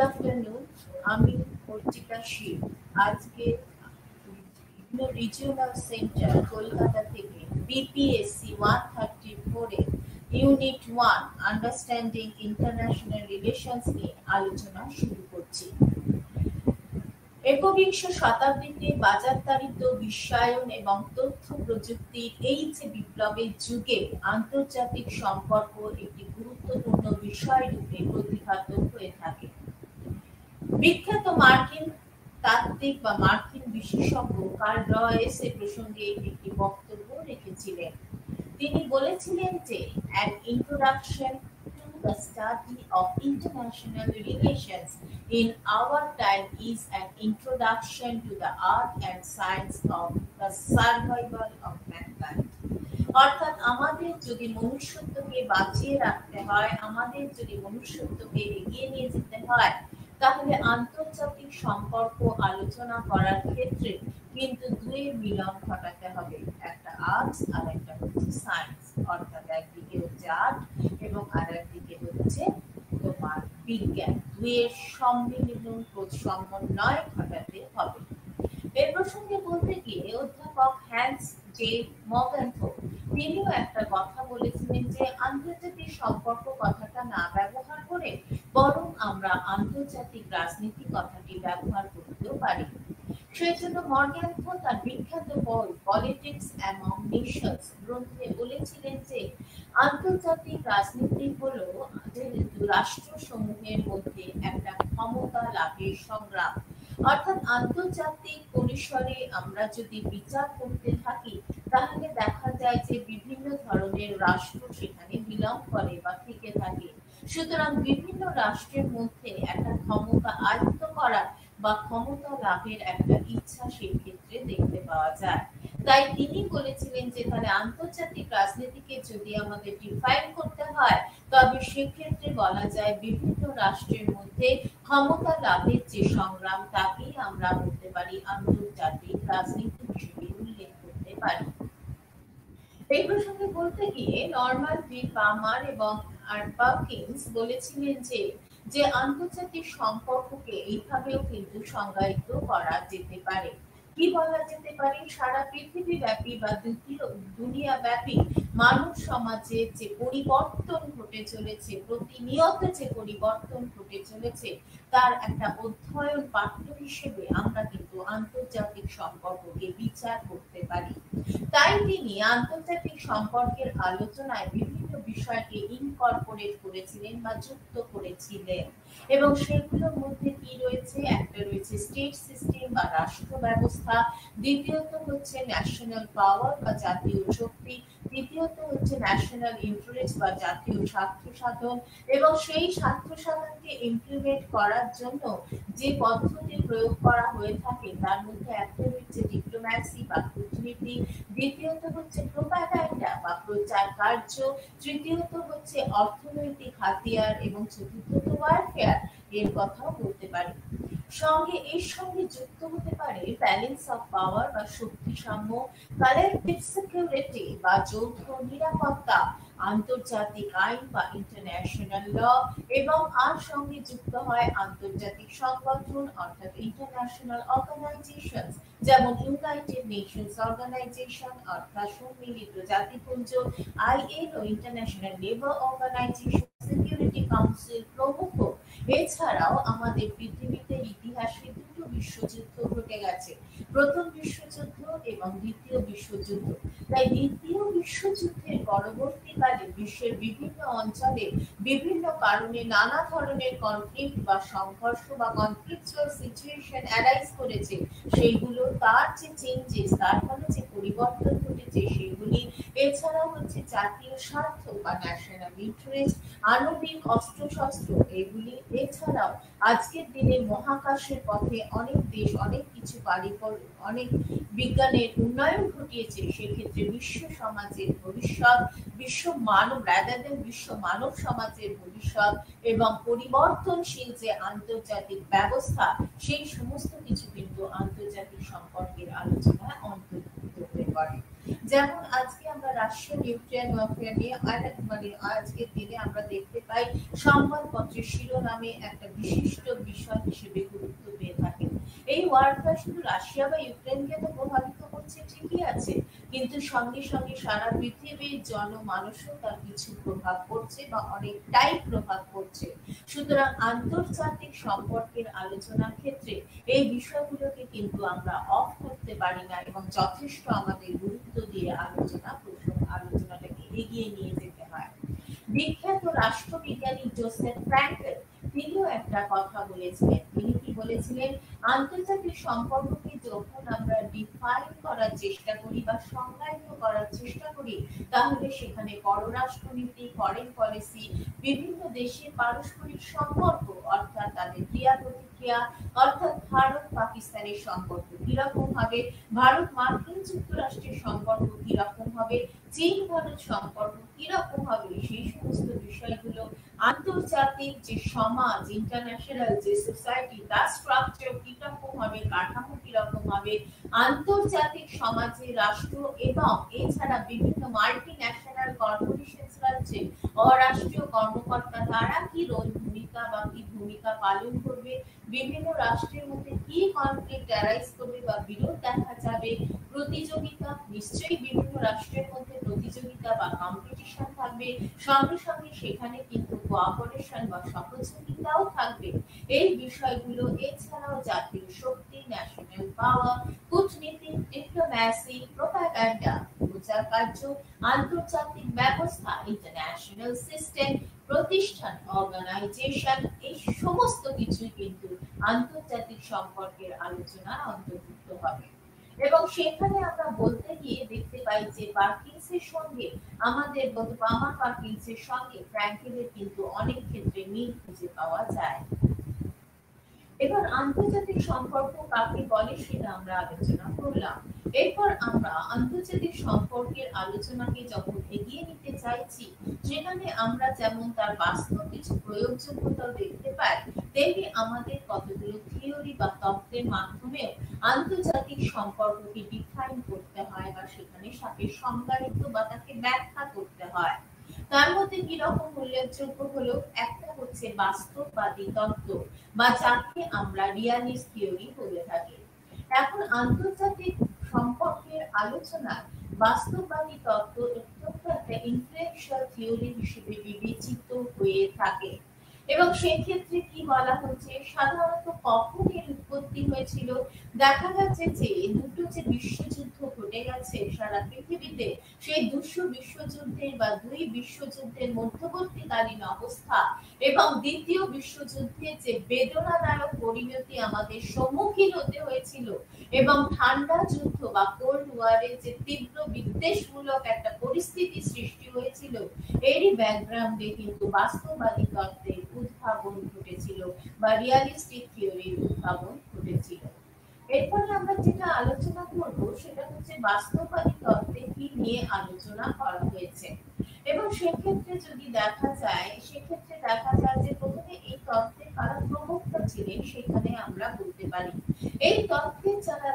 afternoon. আমি অর্চিতা শীল। আজকে regional centre Kolkata থেকে বিপিএসসি 134 এ ইউনিট 1 আন্ডারস্ট্যান্ডিং ইন্টারন্যাশনাল রিলেশনস নিয়ে আলোচনা শুরু করছি। একবিংশ শতাব্দীতে বাজারতাড়িত বিশ্বায়ন এবং তথ্য প্রযুক্তির এই যে বিপ্লবের যুগে আন্তর্জাতিক সম্পর্ক একটি গুরুত্বপূর্ণ বিষয় রূপে প্রতিভাত হয়ে থাকে। বিখ্যাত মার্কিন তাত্ত্বিক বা মার্কিন বিশেষজ্ঞ কার্ল রয়েস এ প্রসঙ্গে একটি বক্তব্য রেখেছিলেন। তিনি বলেছিলেন যে an introduction to the study of international relations in our time is an introduction to the art and science of the survival of mankind. অর্থাৎ আমাদের যদি মনুষ্যত্বকে বাঁচিয়ে রাখতে হয়, আমাদের যদি মনুষ্যত্বকে এগিয়ে নিয়ে যেতে হয়, তাহলে আন্তর্জাতিক সম্পর্ক আলোচনা করার ক্ষেত্রে কিন্তু দুইয়ের মিলন ঘটাতে হবে। একটা আর্টস আর একটা হচ্ছে সায়েন্স, অর্থাৎ একদিকে হচ্ছে আর্ট এবং আর একদিকে হচ্ছে তোমার বিজ্ঞান। দুইয়ের সম্মিলন সমন্বয় ঘটাতে হবে। এর প্রসঙ্গে বলতে গিয়ে অধ্যাপক হ্যান্স জে মর্গ্যানথো তিনিও একটা কথা বলেছিলেন যে আন্তর্জাতিক সম্পর্ক কথাটা না ব্যবহার করে বরং আমরা আন্তর্জাতিক রাজনীতি কথাটি ব্যবহার করতেও পারি। সেই জন্য মর্গ্যানথো তার বিখ্যাত বই পলিটিক্স অ্যামং নেশনস গ্রন্থে বলেছিলেন যে আন্তর্জাতিক রাজনীতি হলো রাষ্ট্রসমূহের মধ্যে একটা ক্ষমতা লাভের সংগ্রাম। অর্থাৎ আন্তর্জাতিক পরিসরে আমরা যদি বিচার করতে থাকি তাহলে দেখা যায় যে বিভিন্ন ধরনের রাষ্ট্র সেখানে বিলং করে বা থেকে থাকে। সুতরাং বিভিন্ন রাষ্ট্রের মধ্যে একটা ক্ষমতা আয়ত্ত করা বা ক্ষমতা লাভের একটা ইচ্ছা সেই ক্ষেত্রে দেখতে পাওয়া যায়। তাই তিনি বলেছিলেন যে তাহলে আন্তর্জাতিক রাজনীতিকে যদি আমাদের ডিফাইন করতে হয় তবে সেক্ষেত্রে বলা যায় বিভিন্ন রাষ্ট্রের মধ্যে ক্ষমতা লাভের যে সংগ্রাম তাকেই আমরা বলতে পারি আন্তর্জাতিক রাজনীতি হিসেবে উল্লেখ করতে পারি। এই প্রসঙ্গে বলতে গিয়ে নরমান বি পামার এবং পার্কিন্স বলেছিলেন যে আন্তর্জাতিক সম্পর্ককে এইভাবেও কিন্তু সংজ্ঞায়িত করা যেতে পারে। কি বলা যেতে পারে? সারা পৃথিবী ব্যাপী বা দুনিয়া ব্যাপী মানব সমাজের যে পরিবর্তন ঘটে চলেছে, প্রতিনিয়ত যে পরিবর্তন ঘটে চলেছে তার একটা অধ্যয়ন পাঠ্য হিসেবে আমরা কিন্তু আন্তর্জাতিক সম্পর্ককে বিচার করতে পারি। তাই তিনি আন্তর্জাতিক সম্পর্কের আলোচনায় বিভিন্ন বিষয়কে ইনকর্পোরেট করেছিলেন বা যুক্ত করেছিলেন এবং সেগুলোর মধ্যে কি রয়েছে? একটা রয়েছে স্টেট সিস্টেম বা রাষ্ট্র ব্যবস্থা, দ্বিতীয়ত হচ্ছে ন্যাশনাল পাওয়ার বা জাতীয় শক্তি, তৃতীয়ত হচ্ছে ন্যাশনাল ইন্টারেস্ট বা জাতীয় স্বার্থ সাধন এবং সেই স্বার্থ সাধনকে ইমপ্লিমেন্ট করার জন্য যে পদ্ধতি প্রয়োগ করা হয়ে থাকে তার মধ্যে একটা হচ্ছে ডিপ্লোম্যাসি বা কূটনীতি, দ্বিতীয়ত হচ্ছে প্রোপাগান্ডা বা প্রচার কার্য, তৃতীয়ত হচ্ছে অর্থনৈতিক হাতিয়ার এবং চতুর্থত ওয়ারফেয়ার এর কথাও বলতে পারি। এর সঙ্গে যুক্ত হতে পারে ব্যালেন্স অফ পাওয়ার বা শক্তি সাম্য, কালেকটিভ সিকিউরিটি বা যৌথ নিরাপত্তা, আন্তর্জাতিক আইন বা ইন্টারন্যাশনাল ল এবং আর সঙ্গে যুক্ত হয় আন্তর্জাতিক সংগঠন অর্থাৎ ইন্টারন্যাশনাল অর্গানাইজেশনস যেমন ইউনাইটেড নেশনস অর্গানাইজেশন অর্থাৎ সম্মিলিত জাতিপুঞ্জ, ILO International Labour Organisation, security council প্রমুখ। এছাড়াও আমাদের পৃথিবীতে ইতিহাসে দুটো বিশ্বযুদ্ধ ঘটে গেছে, প্রথম বিশ্বযুদ্ধ এবং দ্বিতীয় বিশ্বযুদ্ধ। তাই দ্বিতীয় বিশ্বযুদ্ধের পরবর্তীকালে বিশ্বের বিভিন্ন অঞ্চলে বিভিন্ন কারণে নানা ধরনের কনফ্লিক্ট বা সংঘর্ষ বা কনফ্লিকচুয়াল সিচুয়েশন অ্যারাইজ করেছে। সেইগুলো তার যে চেঞ্জেস, তার ফলে যে পরিবর্তন ঘটেছে সেগুলি, এছাড়াও হচ্ছে জাতীয় স্বার্থ বা ন্যাশনাল ইন্টারেস্ট, আণবিক অস্ত্রশস্ত্র এগুলি, এছাড়াও আজকের দিনে মহাকাশের পথে অনেক দেশ অনেক কিছু অনেক বিজ্ঞানের উন্নয়ন ঘটিয়েছে। সেক্ষেত্রে বিশ্ব সমাজের ভবিষ্যৎ, বিশ্ব মানব সমাজের ভবিষ্যৎ এবং পরিবর্তনশীল যে আন্তর্জাতিক ব্যবস্থা সেই সমস্ত কিছু কিন্তু আন্তর্জাতিক সম্পর্কের আলোচনায় অন্তর্ভুক্ত হতে পারে। যেমন আজকে আমরা রাশিয়ান ইউক্রেন ওয়ারফেয়ার নিয়ে আজকের দিনে আমরা দেখতে পাই সংবাদপত্রের শিরোনামে একটা বিশিষ্ট বিষয় হিসেবে গুরুত্ব পেয়ে থাকে। এই ওয়ারফেয়ার শুধু রাশিয়া বা ইউক্রেনকে তো প্রভাবিত করছে ঠিকই আছে, কিন্তু সঙ্গে সঙ্গে সারা পৃথিবীর জনমানসও তার কিছু প্রভাব পড়ছে বা অনেকটাই প্রভাব পড়ছে। সুতরাং আন্তর্জাতিক সম্পর্কের আলোচনার ক্ষেত্রে এই বিষয়গুলোকে কিন্তু আমরা অফ করতে পারি না এবং যথেষ্ট আমাদের গুরুত্ব দিয়ে আলোচনাটাকে এগিয়ে নিয়ে যেতে হয়। বিখ্যাত রাষ্ট্রবিজ্ঞানী জোসেফ ফ্র্যাঙ্কেল তিনিও একটা কথা বলেছিলেন। তিনি কি বলেছিলেন? আন্তর্জাতিক সম্পর্ককে যখন আমরা ডিফাইন করার চেষ্টা করি বা সংজ্ঞায়িত করার চেষ্টা করি, তাহলে সেখানে পররাষ্ট্রনীতি, ফরেন পলিসি, বিভিন্ন দেশের পারস্পরিক সম্পর্ক অর্থাৎ তাদের ক্রিয়া প্রতিক্রিয়া, অর্থাৎ ভারত পাকিস্তানের সম্পর্ক কিরকম হবে, ভারত মার্কিন যুক্তরাষ্ট্রের সম্পর্ক কিরকম হবে, চীন ভারত সম্পর্ক কিরকম হবে, সেই সমস্ত বিষয়গুলো আন্তর্জাতিক যে সমাজ, ইন্টারন্যাশনাল যে সোসাইটি, তার স্ট্রাকচার কিরকম হবে, কাঠামো কিরকম হবে, আন্তর্জাতিক সমাজে রাষ্ট্র এবং এছাড়া বিভিন্ন মাল্টি ন্যাশনাল কর্পোরেশন আছে, অরাষ্ট্রীয় কর্মকর্তা, তারা কি ভূমিকা পালন করবে, বিভিন্ন রাষ্ট্রের মধ্যে কি কনফ্লিক্ট অ্যারাইজ করবে বা বিরোধ দেখা যাবে, প্রতিযোগিতা, নিশ্চয়ই বিভিন্ন রাষ্ট্রের মধ্যে প্রতিযোগিতা বা কম্পিটিশন থাকবে, সঙ্গে সঙ্গে সেখানে কিন্তু কোঅপারেশন বা সহযোগিতাও থাকবে। এই বিষয়গুলো এছাড়াও জাতীয় শক্তি, ন্যাশনাল পাওয়ার, কূটনীতি, ডিপ্লোম্যাসি, প্রোপাগান্ডা, প্রচার কার্য, আন্তর্জাতিক ব্যবস্থা, ইন্টারন্যাশনাল সিস্টেম, প্রতিষ্ঠান, অর্গানাইজেশন, এই সমস্ত কিছুই কিন্তু আন্তর্জাতিক সম্পর্কের আলোচনা অন্তর্ভুক্ত হবে। এবং সেখানে আমরা বলতে গিয়ে দেখতে পাই যে পার্কিন্সের সঙ্গে পার্কিন্সের সঙ্গে ফ্র্যাঙ্কেলের কিন্তু অনেক ক্ষেত্রে মিল খুঁজে পাওয়া যায়। এবার আন্তর্জাতিক সম্পর্ক কাকে বলে সেটা আমরা আলোচনা করলাম। এরপর আমরা আন্তর্জাতিক সম্পর্কের আলোচনাকে যখন এগিয়ে নিতে চাইছি, সেখানে আমরা যেমন তার বাস্তব কিছু প্রয়োগযোগ্যতাও দেখতে পাই, তেমনি আমাদের কতগুলো থিওরি বা তত্ত্বের মাধ্যমে আন্তর্জাতিক সম্পর্ককে ডিফাইন করতে হয় বা সেখানে সাথে সংজ্ঞায়িত বা তাকে ব্যাখ্যা করতে হয়। তার মধ্যে কিরকম উল্লেখযোগ্য হলো, একটা হচ্ছে বাস্তববাদী তত্ত্ব বা যাকে আমরা রিয়ালিস্ট থিওরি বলে থাকি। এখন আন্তর্জাতিক সম্পর্কের আলোচনায় বাস্তববাদী তত্ত্ব অত্যন্ত একটা ইনফ্লুয়েন্সিয়াল থিওরি হিসেবে বিবেচিত হয়ে থাকে। এবং সেক্ষেত্রে কি বলা হচ্ছে, সাধারণত কখন এর উৎপত্তি হয়েছিল, দেখা যাচ্ছে যে দুটো যে বিশ্বযুদ্ধ ঘটে গেছে সারা পৃথিবীতে, সেই বিশ্বযুদ্ধের বা দুই বিশ্বযুদ্ধের মধ্যবর্তীকালীন অবস্থা এবং দ্বিতীয় বিশ্বযুদ্ধের যে বেদনাদায়ক পরিণতি আমাদের সম্মুখীন হতে হয়েছিল এবং ঠান্ডা যুদ্ধ বা কোল্ড ওয়ারের যে তীব্র বিদ্বেষমূলক একটা পরিস্থিতি সৃষ্টি হয়েছিল, এরই ব্যাকগ্রাউন্ডে কিন্তু বাস্তববাদী তত্ত্বের উদ্ভাবন ঘটেছিল বা রিয়ালিস্টিক থিওরির উদ্ভাবন ঘটেছিল। এরপরে আমরা যেটা আলোচনা করব সেটা হচ্ছে বাস্তববাদী তত্ত্বে কি নিয়ে আলোচনা করা হয়েছে। এবং সেক্ষেত্রে যদি দেখা যায় যে প্রথমে এই তত্ত্বের কারা প্রবক্তা ছিলেন সেখানে আমরা বলতে পারি, এই তত্ত্বের যারা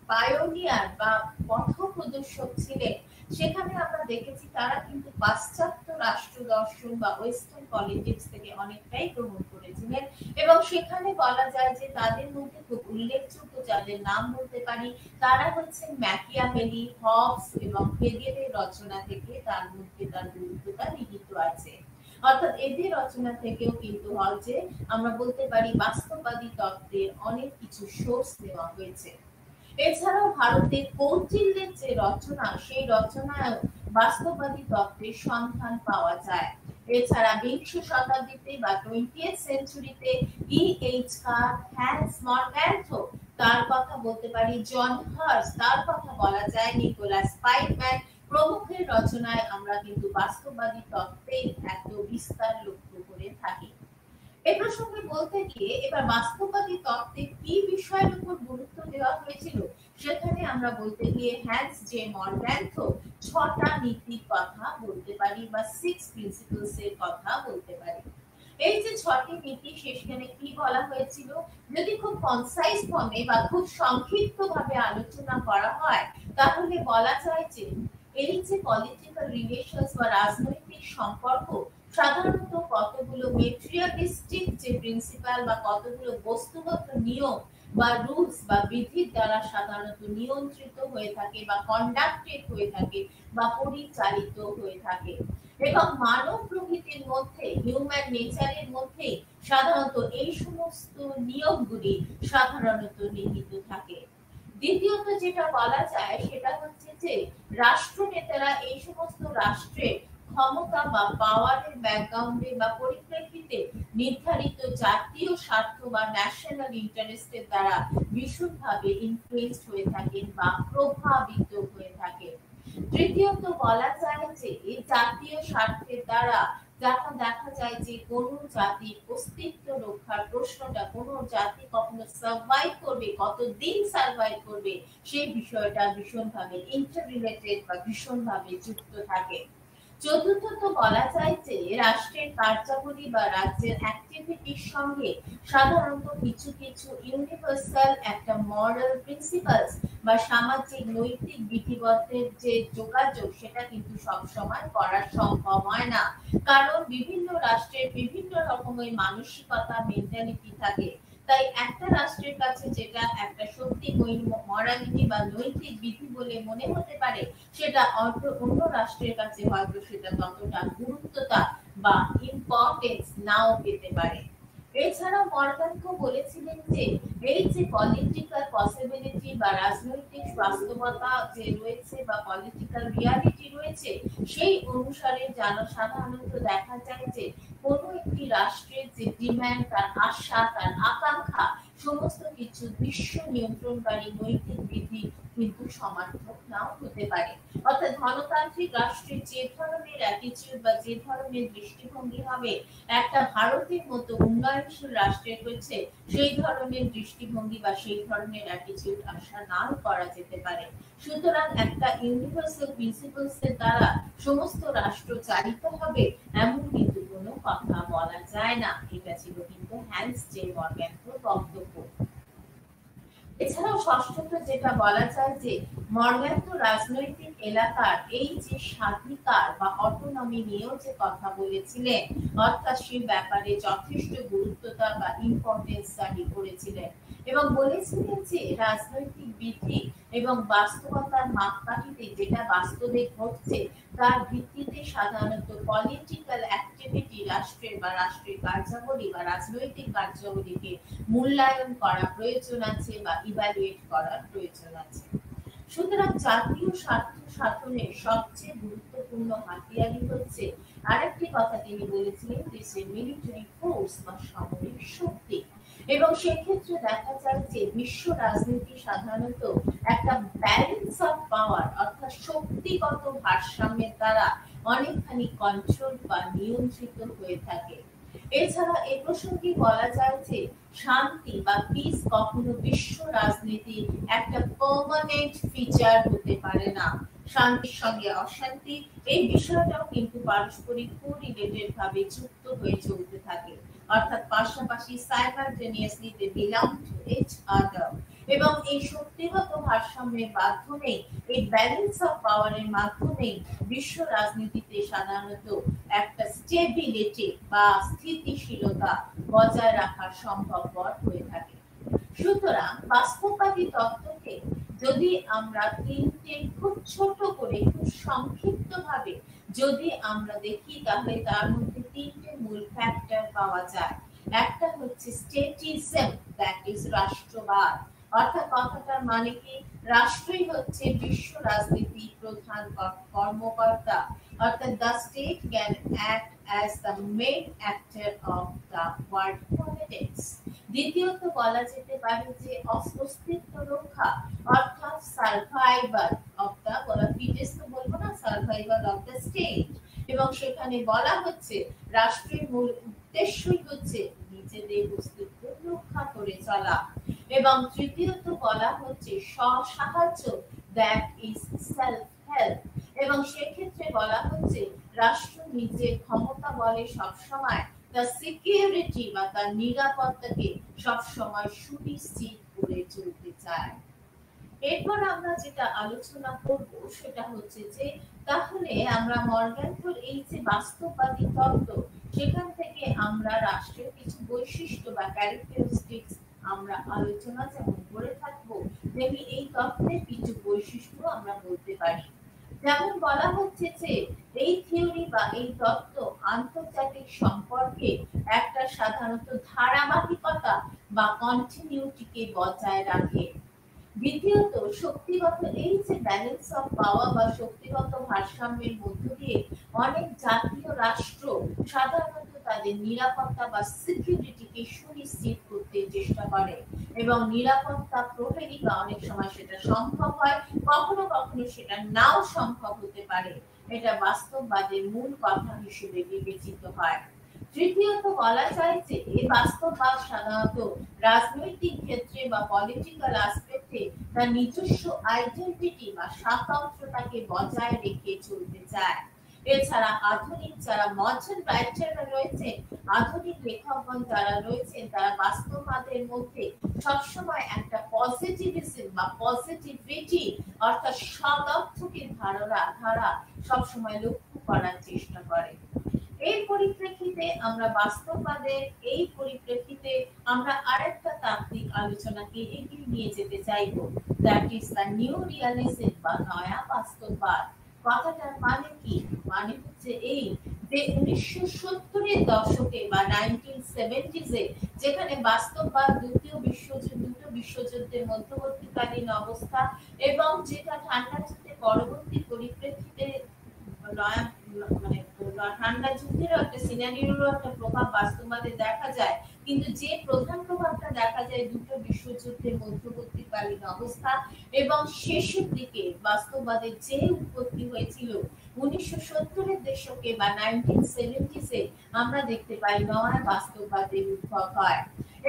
পায়োনিয়ার বা পথপ্রদর্শক ছিলেন, সেখানে আমরা দেখেছি তারা কিন্তু পাশ্চাত্য রাষ্ট্র দর্শন বা ওয়েস্টার্ন পলিটিক্স থেকে অনেকটাই গ্রহণ করেছিলেন। এবং সেখানে বলা যায় যে তাদের মধ্যে খুব উল্লেখযোগ্য যাদের নাম বলতে পারি, তারা হচ্ছেন ম্যাকিয়াভেলি, হবস এবং হেগেলের রচনা থেকে তার মধ্যে তার গুরুত্বটা নিহিত আছে। অর্থাৎ এদের রচনা থেকেও কিন্তু হয় যে আমরা বলতে পারি বাস্তববাদী তত্ত্বের অনেক কিছু সোর্স দেওয়া হয়েছে। এছাড়াও ভারতের কৌটিল্যের যে রচনা, সেই রচনায় বাস্তববাদী তত্ত্বের সন্ধান পাওয়া যায়। এছাড়া বিংশ শতাব্দীতে বা 20th সেঞ্চুরিতে E.H. কার্ট, হ্যান্স মরগ্যান্থো, তার কথা বলতে পারি, জন হার্স, তার কথা বলা যায়, নিকোলাস পাইটম্যান প্রমুখের রচনায় আমরা কিন্তু বাস্তববাদী তত্ত্বের এত বিস্তার লক্ষ্য করে থাকি। এ প্রসঙ্গে বলতে গিয়ে এবার বাস্তববাদী তত্ত্বে কি বিষয়ের উপর গুরুত্ব দেওয়া হয়েছিল, সেখানে আমরা বলতে গিয়ে হ্যান্স জে মরগ্যান্থো 6টা নীতির কথা বলতে পারি বা 6 প্রিন্সিপলস এর কথা বলতে পারি। এই যে 6টি নীতি, সেখানে কি বলা হয়েছিল, যদি খুব কনসাইজ ফর্মে বা খুব সংক্ষিপ্ত ভাবে আলোচনা করা হয়, তাহলে বলা যায় যে এই যে পলিটিক্যাল রিলেশনস বা রাজনৈতিক সম্পর্ক সাধারণত কতগুলো মেটেরিয়ালিস্টিক যে প্রিন্সিপাল বা কতগুলো বস্তুগত নিয়ম বা রুলস বা বিধির দ্বারা সাধারণত নিয়ন্ত্রিত হয়ে থাকে বা কন্ডাক্টেড হয়ে থাকে বা পরিচালিত হয়ে থাকে। এবং মানব প্রকৃতির মধ্যে হিউম্যান নেচারের মধ্যে সাধারণত এই সমস্ত নিয়মগুলি সাধারণত নিহিত থাকে। দ্বিতীয়ত যেটা বলা যায় সেটা হচ্ছে যে রাষ্ট্রনেতারা এই সমস্ত রাষ্ট্রের ক্ষমতা বা পাওয়ারের ব্যাকগ্রাউন্ডে বা পরিপ্রেক্ষিতে নির্ধারিত জাতীয় স্বার্থ বা ন্যাশনাল ইন্টারেস্টের দ্বারা ভীষণভাবে ইনফ্লুয়েন্সড হয়ে থাকেন বা প্রভাবিত হয়ে থাকেন। তৃতীয়ত বলা যায় যে এই জাতীয় স্বার্থের দ্বারা যখন দেখা যায় যে কোন জাতির অস্তিত্ব রক্ষার প্রশ্নটা, কোন জাতি কখনো সার্ভাইভ করবে, কতদিন সার্ভাইভ করবে, সেই বিষয়টা ভীষণভাবে ইন্টার রিলেটেড বা ভীষণভাবে যুক্ত থাকে। চতুর্থত বলা যায় যে রাষ্ট্রের কার্যাবলী বা রাজ্যের অ্যাক্টিভিটির সঙ্গে সাধারণত কিছু কিছু ইউনিভার্সাল একটা মরাল প্রিন্সিপালস বা সামাজিক নৈতিক বিধিবদ্ধের যে যোগাযোগ সেটা কিন্তু সবসময় করা সম্ভব হয় না। কারণ বিভিন্ন রাষ্ট্রের বিভিন্ন রকমের মানসিকতা, মেন্টালিটি থাকে। তাই একটা রাষ্ট্রের কাছে যেটা একটা সত্যি মরালিটি বা নৈতিক বিধি বলে মনে হতে পারে, সেটা অন্য রাষ্ট্রের কাছে হয়তো সেটা ততটা গুরুত্বতা বা ইম্পর্টেন্স নাও পেতে পারে। এছাড়াও মর্গানকো বলেছিলেন যে এই যে পলিটিক্যাল পসিবিলিটি বা রাজনৈতিক বাস্তবতা যে রয়েছে বা পলিটিক্যাল রিয়ালিটি রয়েছে, সেই অনুসারে সাধারণত দেখা যায় যে কোনো একটি রাষ্ট্রের যে ডিম্যান্ড, তার আশা, তার আকাঙ্ক্ষা সমস্ত কিছু বিশ্ব নিয়ন্ত্রণকারী নৈতিক বিধি কিন্তু সমার্থক নাও হতে পারে। অর্থাৎ গণতান্ত্রিক রাষ্ট্রের যে ধরনের অ্যাটিটিউড বা যে ধরনের দৃষ্টিভঙ্গি হবে একটা ভারতের মতো উন্নয়নশীল রাষ্ট্রের হচ্ছে সেই ধরনের দৃষ্টিভঙ্গি বা সেই ধরনের অ্যাটিটিউড আশা নাও করা যেতে পারে। সুতরাং একটা ইউনিভার্সাল প্রিন্সিপালস এর দ্বারা সমস্ত রাষ্ট্র চালিত হবে এমন কিন্তু কোনো কথা বলা যায় না। এটা ছিল কিন্তু হ্যান্স জে মর্গ্যানকোর বক্তব্য। এছাড়াও ষষ্ঠত যেটা বলা যায় যে মর্গ্যানকো রাজনৈতিক এলাকার এই যে স্বাধিকার বা অটোনমি নিয়েও যে কথা বলেছিলেন, অর্থাৎ সেই ব্যাপারে যথেষ্ট গুরুত্বতা বা ইম্পর্টেন্স স্টাডি করেছিলেন এবং বলেছিলেন যে রাজনৈতিক বিধি এবং বাস্তবতার মাপকাঠিতে যেটা বাস্তবে ঘটছে তার ভিত্তিতে সাধারণত পলিটিক্যাল অ্যাক্টিভিটি রাষ্ট্রের বা রাষ্ট্রের কার্যাবলী বা রাজনৈতিক কার্যাবলীকে মূল্যায়ন করা প্রয়োজন আছে বা ইভ্যালুয়েট করার প্রয়োজন আছে। সুতরাং জাতীয় স্বার্থ সাধনের সবচেয়ে গুরুত্বপূর্ণ হাতিয়ারই হচ্ছে, আরেকটি কথা তিনি বলেছিলেন, দেশের মিলিটারি ফোর্স বা সামরিক শক্তি। এবং সেক্ষেত্রে দেখা যায় যে বিশ্ব রাজনীতি সাধারণত একটা ব্যালেন্স অফ পাওয়ার অর্থাৎ শক্তিগত ভারসাম্যের দ্বারা অনেকখানি কন্ট্রোল বা নিয়ন্ত্রিত হয়ে থাকে। এছাড়া এ প্রসঙ্গে বলা যায় যে শান্তি বা পিস কখনো বিশ্ব রাজনীতির একটা পার্মানেন্ট ফিচার হতে পারে না। শান্তির সঙ্গে অশান্তি এই বিষয়টাও কিন্তু পারস্পরিক কোরিলেটেড ভাবে যুক্ত হয়ে চলতে থাকে, অর্থাৎ পাশাপাশি simultaneously they belong to each other. এবং এই শক্তিগত ভারসাম্যের মাধ্যমে, এই ব্যালেন্স অফ পাওয়ারের মাধ্যমে বিশ্ব রাজনীতিতে সাধারণত একটা স্টেবিলিটি বা স্থিতিশীলতা বজায় রাখা সম্ভবপর হয়ে থাকে। সুতরাং বাস্তববাদী তত্ত্বকে যদি আমরা তিনটে খুব ছোট করে খুব সংক্ষিপ্ত ভাবে যদি আমরা দেখি, তাহলে তার মধ্যে তিনটে মূল ফ্যাক্টর পাওয়া যায়। একটা হচ্ছে স্টেটিজম, দ্যাট ইজ রাষ্ট্রবাদ, অর্থাৎ কথাটার মানে কি, রাষ্ট্রই হচ্ছে বিশ্ব রাজনীতির প্রধান কর্মকর্তা, অর্থাৎ the state can act as the main actor of the world politics. দ্বিতীয়ত বলা যেতে পারে যে অস্তিত্ব রক্ষা, অর্থাৎ সার্ভাইভাল অফ দ্য, ফিটেস্ট তো বলবো না, সার্ভাইভাল অফ দ্য স্টেট। এবং সেখানে বলা হচ্ছে রাষ্ট্রের মূল উদ্দেশ্যই হচ্ছে নিজেদের অস্তিত্ব রক্ষা করে চলা। এবং তৃতীয়ত বলা হচ্ছে স্ব-সাহায্য, দ্যাট ইজ সেলফ হেল্প। এবং সেক্ষেত্রে বলা হচ্ছে রাষ্ট্র নিজের ক্ষমতা বলে সবসময় তার সিকিউরিটি বা তার নিরাপত্তাকে সবসময় সুনিশ্চিত করে চলতে চায়। এরপর আমরা যেটা আলোচনা করব সেটা হচ্ছে যে তাহলে আমরা মর্গ্যানফোর এই যে বাস্তববাদী তত্ত্ব সেখান থেকে আমরা রাষ্ট্রের কিছু বৈশিষ্ট্য বা ক্যারেক্টারিস্টিক্স আমরা আলোচনা যেমন করে থাকবো, তেমনি এই তত্ত্বের কিছু বৈশিষ্ট্য আমরা বলতে পারি। যেমন বলা হচ্ছে যে এই থিওরি বা এই তত্ত্ব আন্তর্জাতিক সম্পর্কে একটা সাধারণত ধারাবাহিকতা বা কন্টিনিউটিকে বজায় রাখে। দ্বিতীয়ত, শক্তিগত এই যে ব্যালেন্স অফ পাওয়ার বা শক্তিগত ভারসাম্যের মধ্য দিয়ে অনেক জাতীয় রাষ্ট্র সাধারণত তাদের নিরাপত্তা বা সিকিউরিটিকে সুনিশ্চিত করতে চেষ্টা করে, এবং নিরাপত্তা প্রহরী বা অনেক সময় সেটা সম্ভব হয়, কখনো কখনো সেটা নাও সম্ভব হতে পারে। এটা বাস্তববাদের মূল কথা হিসেবে বিবেচিত হয়। তৃতীয়ত, বলা যায় যে এই বাস্তববাদ সাধারণত রাজনৈতিক ক্ষেত্রে বা পলিটিক্যাল আসপেক্টে তার নিজস্ব আইডেন্টিটি বা স্বাতন্ত্র্যতাকে বজায় রেখে চলতে চায়। এছাড়া আধুনিক যারা মডার্ন রাইটাররা রয়েছে, আধুনিক লেখকগণ যারা রয়েছেন, তারা বাস্তববাদের মধ্যে সবসময় একটা পজিটিভিজম বা পজিটিভিটি অর্থাৎ সদর্থকের ধারা সবসময় লক্ষ্য করার চেষ্টা করে। এই পরিপ্রেক্ষিতে আমরা বাস্তববাদের এই পরিপ্রেক্ষিতে আমরা আরেকটা তাত্ত্বিক আলোচনাকে এগিয়ে নিয়ে যেতে চাইব, that is the new realism বা নয়া বাস্তববাদ। কথাটার মানে কি? মানে হচ্ছে এই যে 1970-এর দশকে বা 1970s-এ যেখানে বাস্তববাদ দুটো বিশ্বযুদ্ধের মধ্যবর্তীকালীন অবস্থা এবং যেটা ঠান্ডা যুদ্ধের পরবর্তী পরিপ্রেক্ষিতে নয়া মানে ঠান্ডা যুদ্ধের একটা সিনারিওর একটা প্রভাব বাস্তববাদে দেখা যায়, কিন্তু যে প্রধান প্রভাবটা দেখা যায় দুটো বিশ্বযুদ্ধের মধ্যবর্তীকালীন অবস্থা এবং শেষের দিকে বাস্তববাদের যে উৎপত্তি হয়েছিল 1970-এর দশকে বা 1970s-এ, আমরা দেখতে পাই নয়া বাস্তববাদের উদ্ভব হয়।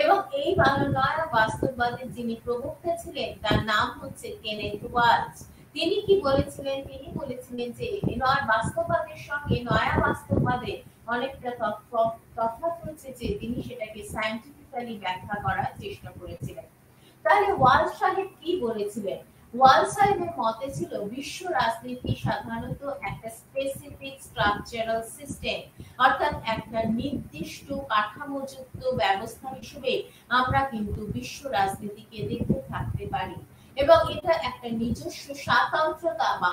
এবং এই নয়া বাস্তববাদের যিনি প্রবক্তা ছিলেন তার নাম হচ্ছে কেনেথ ওয়ালজ। তিনি কি বলেছিলেন? তিনি বলেছিলেন যে নয়া বাস্তববাদের সঙ্গে নয়া বাস্তববাদে অনেকটা তফাৎ রয়েছে, যে তিনি সেটাকে সায়েন্টিফিক্যালি ব্যাখ্যা করার চেষ্টা করেছিলেন। তাহলে ওয়ালজ সাহেব কি বলেছিলেন? ওয়ালজ সাহেবের মতে ছিল বিশ্ব রাজনীতি সাধারণত একটা স্পেসিফিক স্ট্রাকচারাল সিস্টেম, অর্থাৎ একটা নির্দিষ্ট কাঠামোযুক্ত ব্যবস্থা হিসেবে আমরা কিন্তু বিশ্ব রাজনীতিকে দেখতে থাকতে পারি, এবং এটা একটা নিজস্ব স্বাতন্ত্র্যতা বা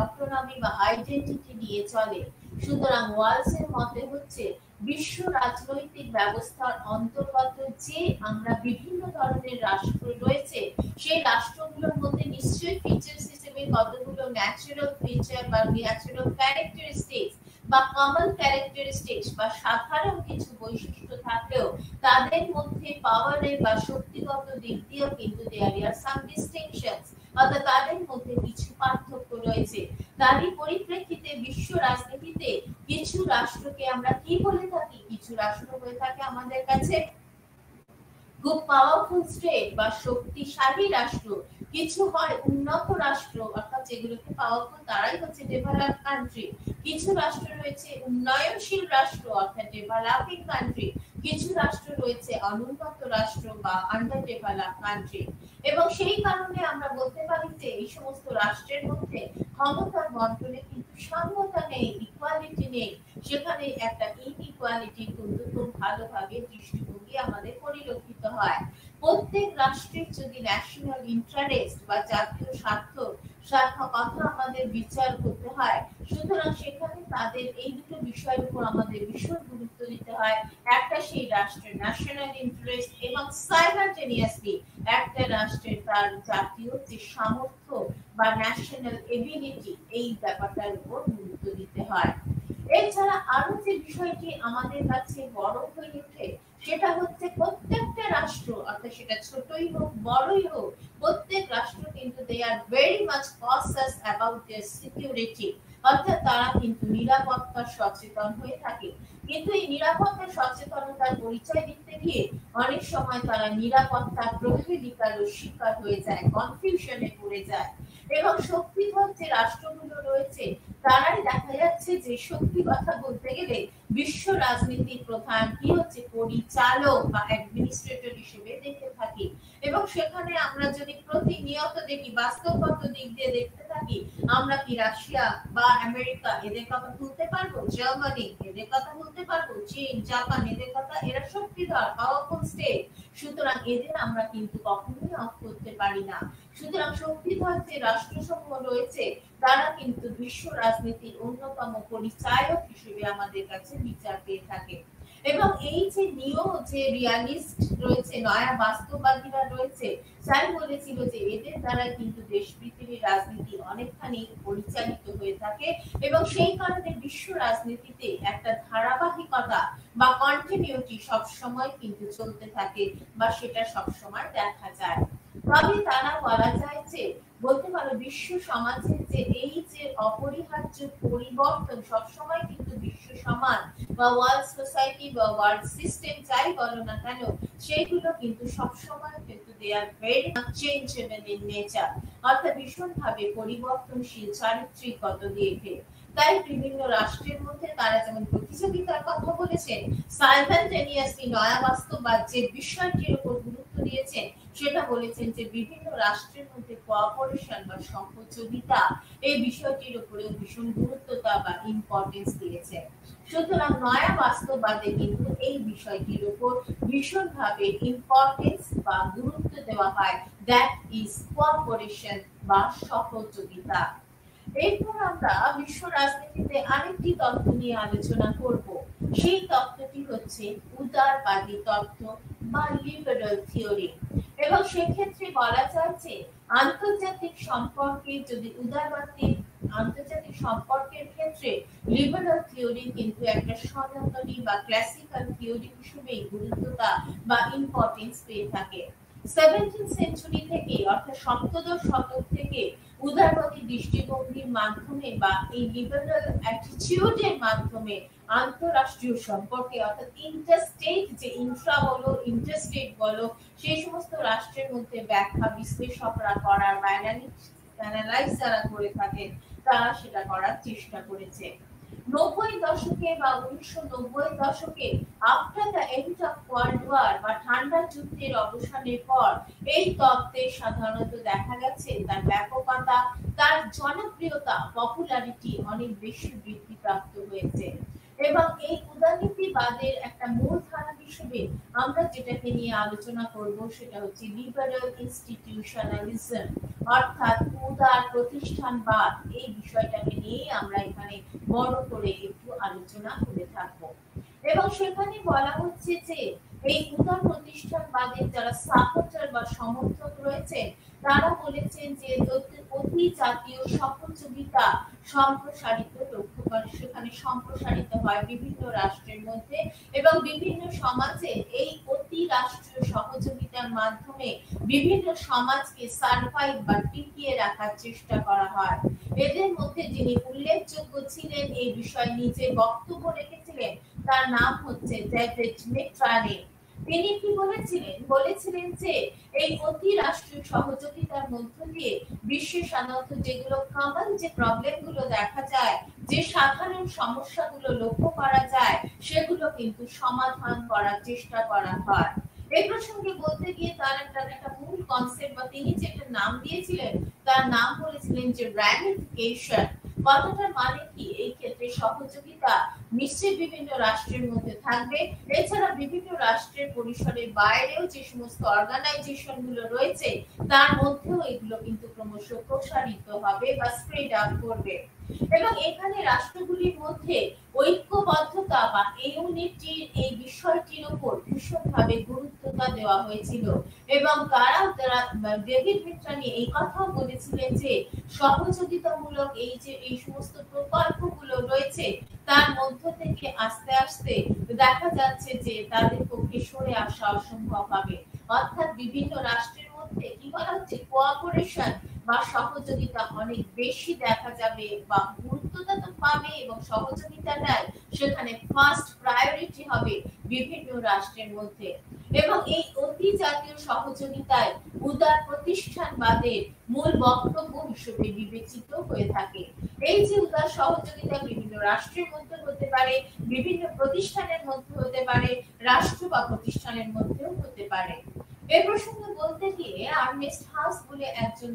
অটোনমি বা আইডেন্টিটি নিয়ে চলে। সুতরাং ওয়ালসের মতে হচ্ছে বিশ্ব রাজনৈতিক ব্যবস্থার অন্তর্গত যে আমরা বিভিন্ন ধরনের রাষ্ট্র রয়েছে, সেই রাষ্ট্রগুলোর মধ্যে নিশ্চয়ই ফিচার্স হিসেবে কতগুলো ন্যাচারাল ফিচার বা ন্যাচারাল ক্যারেক্টারিস্টিক্স বা কমন ক্যারেক্টারিস্টিক্স বা সাধারণ কিছু বৈশিষ্ট্য থাকলেও তাদের মধ্যে পাওয়ারের বা শক্তিগত দিক দিয়েও কিন্তু দেয়ার আর সাম ডিস্টিংশনস, অর্থাৎ তাদের মধ্যে কিছু পার্থক্য রয়েছে। তারই পরিপ্রেক্ষিতে বিশ্ব রাজনীতিতে কিছু রাষ্ট্রকে আমরা কি বলে থাকি? কিছু রাষ্ট্র হয়ে থাকে আমাদের কাছে খুব পাওয়ারফুল স্টেট বা শক্তিশালী রাষ্ট্র, কিছু হয় উন্নত রাষ্ট্র, অর্থাৎ যেগুলোকে পাওয়ারফুল তারাই হচ্ছে ডেভেলপ কান্ট্রি। কিছু রাষ্ট্র রয়েছে উন্নয়নশীল রাষ্ট্র অর্থাৎ ডেভেলপিং কান্ট্রি, কিছু রাষ্ট্র রয়েছে অনুন্নত রাষ্ট্র বা আন্ডার ডেভেলপ কান্ট্রি। এবং সেই কারণে আমরা বলতে পারি যে এই সমস্ত রাষ্ট্রের মধ্যে ক্ষমতার বন্টনে কিন্তু সমতা নেই, ইকুয়ালিটি নেই, সেখানে একটা ইনইকুয়ালিটি কিন্তু খুব ভালোভাবে দৃষ্টিভঙ্গি আমাদের পরিলক্ষিত হয়। প্রত্যেক রাষ্ট্রের যদি ন্যাশনাল ইন্টারেস্ট বা জাতীয় স্বার্থ কথা আমাদের বিচার করতে হয়, সুতরাং সেখানে তাদের এই দুটো বিষয়ের উপর আমাদের ভীষণ গুরুত্ব দিতে হয়। একটা সেই রাষ্ট্রের ন্যাশনাল ইন্টারেস্ট এবং সাইমালটেনিয়াসলি একটা রাষ্ট্রের তার জাতীয় যে সামর্থ্য বা ন্যাশনাল এবিলিটি, এই ব্যাপারটার উপর গুরুত্ব দিতে হয়। এছাড়া আরো যে বিষয়টি আমাদের কাছে বড় হয়ে ওঠে সেটা হচ্ছে প্রত্যেকটা রাষ্ট্র, অর্থাৎ সেটা ছোটই হোক বড়ই হোক, প্রত্যেক রাষ্ট্র কিন্তু they are very much conscious about their security, অর্থাৎ তারা কিন্তু নিরাপত্তা সচেতন হয়ে থাকে। কিন্তু এই নিরাপত্তা সচেতনতার পরিচয় দিতে গিয়ে অনেক সময় তারা নিরাপত্তা প্রহেলিকার শিকার হয়ে যায়, কনফিউশনে পড়ে যায়। এবং শক্তিধর যে রাষ্ট্রগুলো রয়েছে তারাই দেখা যাচ্ছে যে সত্যি কথা বলতে গেলে বিশ্ব রাজনীতির প্রধান কি হচ্ছে পরিচালক বা অ্যাডমিনিস্ট্রেটর হিসেবে দেখে থাকি। এবং সেখানে আমরা যদি প্রতিনিয়ত দেখি, বাস্তবগত দিক দিয়ে দেখতে থাকি, আমরা কি রাশিয়া বা আমেরিকা এদের কথা ভুলতে পারবো? জার্মানি এদের কথা ভুলতে পারবো? চীন, জাপান এদের কথা, এরা শক্তিধর পাওয়ারফুল স্টেট, সুতরাং এদের আমরা কিন্তু কখনোই অফ করতে পারি না। সুতরাং শক্তিধর যে রাষ্ট্রসমূহ রয়েছে তারা কিন্তু বিশ্ব রাজনীতির অন্যতম পরিচায়ক হিসেবে আমাদের কাছে বিচার পেয়ে থাকে। এবং এই যে নিও যে রিয়ালিস্ট রয়েছে, নয়া বাস্তববাদীরা রয়েছে, যাই বলেছিল যে এদের দ্বারা কিন্তু দেশ পৃথিবীর রাজনীতি অনেকখানি পরিচালিত হয়ে থাকে এবং সেই কারণে বিশ্ব রাজনীতিতে একটা ধারাবাহিকতা বা কন্টিনিউটি সবসময় কিন্তু চলতে থাকে বা সেটা সবসময় দেখা যায়। তবে তারা বলা যায় যে বলতে পারো বিশ্ব সমাজের যে এই যে অপরিহার্য পরিবর্তন, সবসময় কিন্তু বিশ্ব সমাজ বা ওয়ার্ল্ড সোসাইটি বা ওয়ার্ল্ড সিস্টেম যাই বলো না কেন, সেইগুলো কিন্তু সবসময় কিন্তু they are very changeable in nature, অর্থাৎ ভীষণভাবে পরিবর্তনশীল চারিত্রিকগত দিকে। তাই বিভিন্ন রাষ্ট্রের মধ্যে তারা যেমন প্রতিযোগিতার কথা বলেছেন, সাইমালটেনিয়াসলি নয়া বাস্তববাদ যে বিষয়টির উপর গুরুত্ব দিয়েছেন সেটা বলেছেন যে বিভিন্ন রাষ্ট্রের মধ্যে কোঅপারেশন বা সহযোগিতা এই বিষয়টির উপরেও ভীষণ গুরুত্বতা বা ইম্পর্টেন্স দিয়েছে। সুতরাং নয়া বাস্তববাদে কিন্তু এই বিষয়টির উপর ভীষণভাবে ইম্পর্টেন্স বা গুরুত্ব দেওয়া হয়, দ্যাট ইজ কোঅপারেশন বা সহযোগিতা। এরপর আমরা বিশ্ব রাজনীতিতে আরেকটি তত্ত্ব নিয়ে আলোচনা করব। সেই তত্ত্বটি হচ্ছে উদারবাদী তত্ত্ব বা লিবারাল থিওরি। এবং সেক্ষেত্রে বলা যায় যে আন্তর্জাতিক সম্পর্কে যদি উদারবাদী আন্তর্জাতিক সম্পর্কের ক্ষেত্রে লিবারাল থিওরি কিন্তু একটা সনাতনী বা ক্লাসিক্যাল থিওরি হিসেবেই গুরুত্বতা বা ইম্পর্টেন্স পেয়ে থাকে। 17th সেঞ্চুরি থেকে অর্থাৎ সপ্তদশ শতক থেকে উদারবাদী দৃষ্টিভঙ্গির মাধ্যমে বা এই লিবারাল অ্যাটিটিউডের মাধ্যমে আন্তঃরাষ্ট্রীয় সম্পর্কে অর্থাৎ ইন্টারস্টেট যে ইন্ট্রা বলো ইন্টারস্টেট বলো সেই সমস্ত রাষ্ট্রের মধ্যে ব্যাখ্যা বিশ্লেষকরা করার বা অ্যানালাইজ যারা করে থাকেন তারা সেটা করার চেষ্টা করেছে। 90 দশকে বা 1990 দশকে after the end of world war বা ঠান্ডা যুদ্ধের অবসানের পর এই তত্ত্বে সাধারণত দেখা গেছে তার ব্যাপকতা, তার জনপ্রিয়তা, পপুলারিটি অনেক বেশি বৃদ্ধি প্রাপ্ত হয়েছে। এবং এই উদারনীতিবাদের একটা মূল ধারা হিসেবে আমরা যেটাকে নিয়ে আলোচনা করব সেটা হচ্ছে লিবারাল ইনস্টিটিউশনালিজম, অর্থাৎ উদার প্রতিষ্ঠানবাদ। এই বিষয়টাকে নিয়ে আমরা এখানে বড় করে একটু আলোচনা করে থাকবো। এবং সেখানে বলা হচ্ছে যে এই উদার প্রতিষ্ঠানবাদের যারা সাপোর্টার বা সমর্থক রয়েছে তারা বলেছেন যে অতি জাতীয় সহযোগিতা সম্প্রসারিত লক্ষ্য করে, সেখানে সম্প্রসারিত হয় বিভিন্ন রাষ্ট্রের মধ্যে এবং বিভিন্ন সমাজে এই অতি রাষ্ট্রীয় সহযোগিতার মাধ্যমে বিভিন্ন সমাজকে সার্ভাইভ বা টিকিয়ে রাখার চেষ্টা করা হয়। এদের মধ্যে যিনি উল্লেখযোগ্য ছিলেন এই বিষয়ে নিজে বক্তব্য রেখেছিলেন তার নাম হচ্ছে ডেভিড মেট্রানি। তিনি কি বলেছিলেন যে এই অতি রাষ্ট্রীয় সহযোগিতার মধ্য দিয়ে বিশ্বে সাধারণত যেগুলো কমন যে প্রবলেমগুলো দেখা যায়, যে সাধারণ সমস্যাগুলো লক্ষ্য করা যায় সেগুলো কিন্তু সমাধান করার চেষ্টা করা হয়। এই প্রসঙ্গে বলতে গিয়ে তার একটা মূল কনসেপ্ট বা তিনি যেটা নাম দিয়েছিলেন তার নাম বলেছিলেন যে র্যামিফিকেশন। কথাটার মানে কি, এই ক্ষেত্রে সহযোগিতা নিশ্চয়ই বিভিন্ন রাষ্ট্রের মধ্যে থাকবে, এছাড়া বিভিন্ন রাষ্ট্রের পরিসরের বাইরেও যে সমস্ত অর্গানাইজেশন গুলো রয়েছে তার মধ্যেও এগুলো কিন্তু ক্রমশ প্রসারিত হবে বা স্প্রেড আউট করবে। এবং এখানে রাষ্ট্রগুলির মধ্যে ঐক্যবদ্ধতা বা ইউনিটির এই বিষয়টির উপর ভীষণভাবে গুরুত্বতা দেওয়া হয়েছিল। এবং তারা ডেভিড মেট্রানি এই কথাও বলেছিলেন যে সহযোগিতামূলক এই সমস্ত প্রকল্পগুলো রয়েছে তার মধ্য থেকে আস্তে আস্তে দেখা যাচ্ছে যে তাদের পক্ষে সরে আসা অসম্ভব হবে। অর্থাৎ বিভিন্ন রাষ্ট্রের মধ্যে কি বলা হচ্ছে কোঅপারেশন বা সহযোগিতা অনেক বেশি দেখা যাবে বা গুরুত্বতা তো পাবে এবং সহযোগিতাটাই সেখানে ফার্স্ট প্রায়োরিটি হবে বিভিন্ন রাষ্ট্রের মধ্যে। এবং এই অতি জাতীয় সহযোগিতায় উদার প্রতিষ্ঠানবাদের মূল বক্তব্য হিসেবে বিবেচিত হয়ে থাকে। এই যে উদার সহযোগিতা বিভিন্ন রাষ্ট্রের মধ্যে হতে পারে, বিভিন্ন প্রতিষ্ঠানের মধ্যে হতে পারে, রাষ্ট্র বা প্রতিষ্ঠানের মধ্যেও হতে পারে। এই প্রসঙ্গে বলতে গিয়ে আর্নেস্ট হাস বলে একজন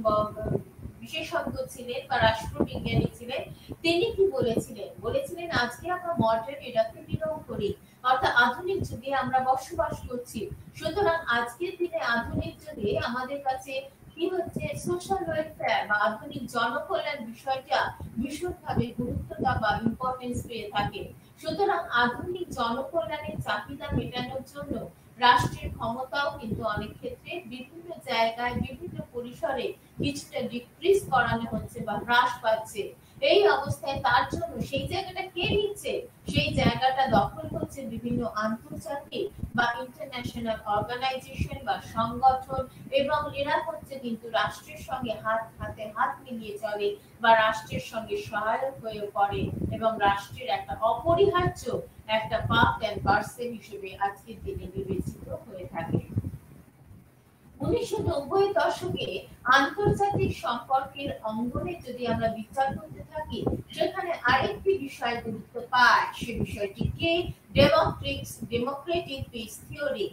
বিশেষজ্ঞ ছিলেন বা রাষ্ট্রবিজ্ঞানী ছিলেন। তিনি কি বলেছিলেন? বলেছিলেন আজকে আমরা মডার্ন এরাকে বিলং করি, অর্থাৎ আধুনিক যুগে আমরা বসবাস করছি। সুতরাং আজকের দিনে আধুনিক যুগে আমাদের কাছে কি হচ্ছে, সোশ্যাল ওয়েলফেয়ার বা আধুনিক জনকল্যাণ বিষয়টা ভীষণভাবে গুরুত্বতা বা ইম্পর্টেন্স পেয়ে থাকে। সুতরাং আধুনিক জনকল্যাণের চাহিদা মেটানোর জন্য রাষ্ট্রের ক্ষমতাও কিন্তু অনেক ক্ষেত্রে বিভিন্ন জায়গায় বিভিন্ন পরিসরে কিছুটা ডিক্রিজ করানো হচ্ছে বা হ্রাস পাচ্ছে। এই অবস্থায় তার জন্য সেই জায়গাটা কে নিচ্ছে? সেই জায়গাটা দখল হচ্ছে বিভিন্ন আন্তর্জাতিক বা ইন্টারন্যাশনাল অর্গানাইজেশন বা সংগঠন, এবং এরা হচ্ছে কিন্তু রাষ্ট্রের সঙ্গে হাতে হাত মিলিয়ে চলে বা রাষ্ট্রের সঙ্গে সহায়ক হয়ে পড়ে, এবং রাষ্ট্রের একটা অপরিহার্য একটা পার্ট অ্যান্ড পার্সেল হিসেবে আজকের দিনে বিবেচিত হয়ে থাকে। 1990 দশকে আন্তর্জাতিক সম্পর্কের অঙ্গনে যদি আমরা বিচার করতে থাকি, সেখানে আরেকটি বিষয় গুরুত্ব পায়, সে বিষয়টি কি? Democratic piece theory.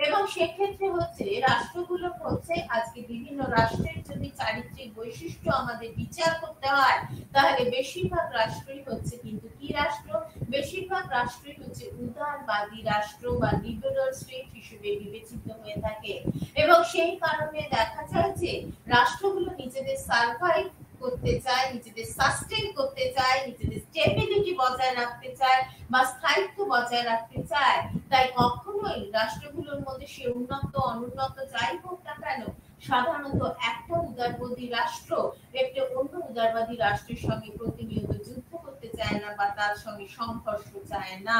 এবং সেক্ষেত্রে হচ্ছে রাষ্ট্রগুলো হচ্ছে, আজকে বিভিন্ন রাষ্ট্রের যদি চারিত্রিক বৈশিষ্ট্য আমাদের বিচার করতে হয়, তাহলে বেশিরভাগ রাষ্ট্রই হচ্ছে কিন্তু কি রাষ্ট্র? বেশিরভাগ রাষ্ট্রই হচ্ছে উদারবাদী রাষ্ট্র বা লিবারাল স্টেট হিসেবে বিবেচিত হয়ে থাকে। এবং সেই কারণে দেখা যায় যে রাষ্ট্রগুলো নিজেদের সার্ভাইভ করতে চায়, নিজেদের সাস্টেইন করতে চায়, নিজেদের স্টেবিলিটি বজায় রাখতে চায় বা স্থায়িত্ব বজায় রাখতে চায়। তাই কখনোই রাষ্ট্রগুলোর মধ্যে সে উন্নত অনুন্নত যাই হোক না কেন, সাধারণত একটা উদারবাদী রাষ্ট্র একটা অন্য উদারবাদী রাষ্ট্রের সঙ্গে প্রতিনিয়ত যুদ্ধ করতে চায় না বা তার সঙ্গে সংঘর্ষ চায় না।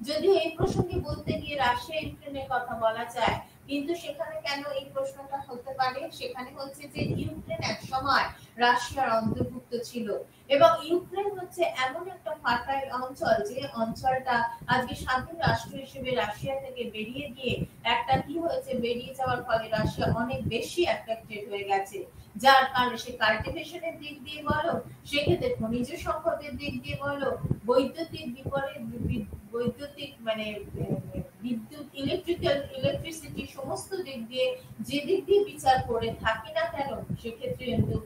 যদিও এই প্রসঙ্গে বলতে গিয়ে রাশিয়া ইউক্রেনের কথা বলা যায়, কিন্তু সেখানে কেন এই প্রশ্নটা হতে পারে? সেখানে হচ্ছে যে ইউক্রেন এক সময় রাশিয়ার অন্তর্ভুক্ত ছিল, এবং ইউক্রেন হচ্ছে এমন একটা ফার্টাইল অঞ্চল, যে অঞ্চলটা আজকে স্বাধীন রাষ্ট্র হিসেবে রাশিয়া থেকে বেরিয়ে গিয়ে একটা কি হয়েছে, বেরিয়ে যাওয়ার ফলে রাশিয়া অনেক বেশি অ্যাট্রাক্টেড হয়ে গেছে, যার কারণে সে কাল্টিভেশনের দিক দিয়ে বলো, সেক্ষেত্রে খনিজ সম্পদের দিক দিয়ে বলো, বৈদ্যুতিক বৈদ্যুতিক মানে বিদ্যুৎ, ইলেকট্রিসিটি সমস্ত দিক দিয়ে যে দিক দিয়ে বিচার করে থাকি না কেন, সেক্ষেত্রে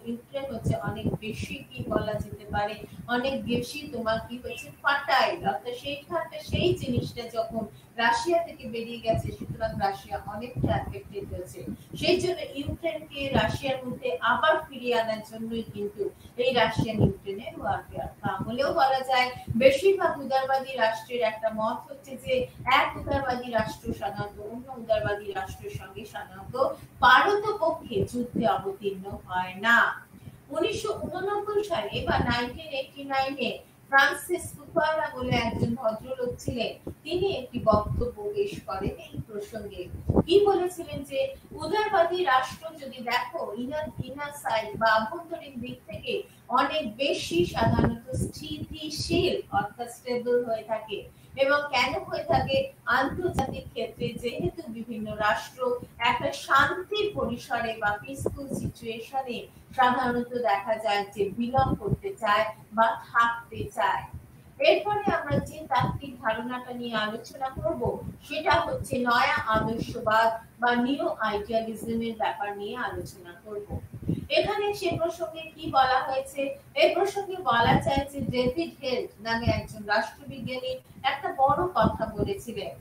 ইউক্রেন হচ্ছে অনেক বেশি কি বলা যেতে পারে, অনেক বেশি তোমার কি হচ্ছে ফার্টাইল, অর্থাৎ সেইখানটা সেই জিনিসটা যখন রাশিয়া থেকে বেরিয়ে গেছে, সুতরাং রাশিয়া অনেকটা অ্যাফেক্টেড হয়েছে। সেই জন্য ইউক্রেনকে রাশিয়ার মধ্যে আবার ফিরিয়ে আনার জন্যই কিন্তু এই রাশিয়ান ইউক্রেনের ওয়ারফেয়ার। তাহলেও বলা যায় বেশিরভাগ উদারবাদী রাষ্ট্রের একটা মত হচ্ছে যে এক উদারবাদী রাষ্ট্র সাধারণত অন্য উদারবাদী রাষ্ট্রের সঙ্গে সাধারণত পারতপক্ষে যুদ্ধে অবতীর্ণ হয় না। 1989 সালে বা 1989-এ ফ্রান্সিস ফুকুয়ারা বলে একজন ভদ্রলোক ছিলেন, তিনি একটি বক্তব্য পেশ করেন এই প্রসঙ্গে। কি বলেছিলেন? যে উদারবাদী রাষ্ট্র যদি দেখো ইনার সাইড বা আভ্যন্তরীণ দিক থেকে অনেক বেশি সাধারণত স্থিতিশীল, অর্থাৎ স্টেবল হয়ে থাকে। এবং কেন হয়ে থাকে? আন্তর্জাতিক ক্ষেত্রে যেহেতু বিভিন্ন রাষ্ট্র একটা শান্তির পরিসরে বা পিসফুল সিচুয়েশনে সাধারণত দেখা যায় যে বিলং করতে চায় বা থাকতে চায়। এরপরে আমরা যে তাত্ত্বিক ধারণাটা নিয়ে আলোচনা করব, সেটা হচ্ছে নয়া আদর্শবাদ বা নিউ আইডিয়ালিজমের ব্যাপার নিয়ে আলোচনা করব। এখানে সে প্রসঙ্গে কি বলা হয়েছে? এই প্রসঙ্গে বলা যায় যে ডেভিড হেল্ট নামে একজন রাষ্ট্রবিজ্ঞানী একটা বড় কথা বলেছিলেন।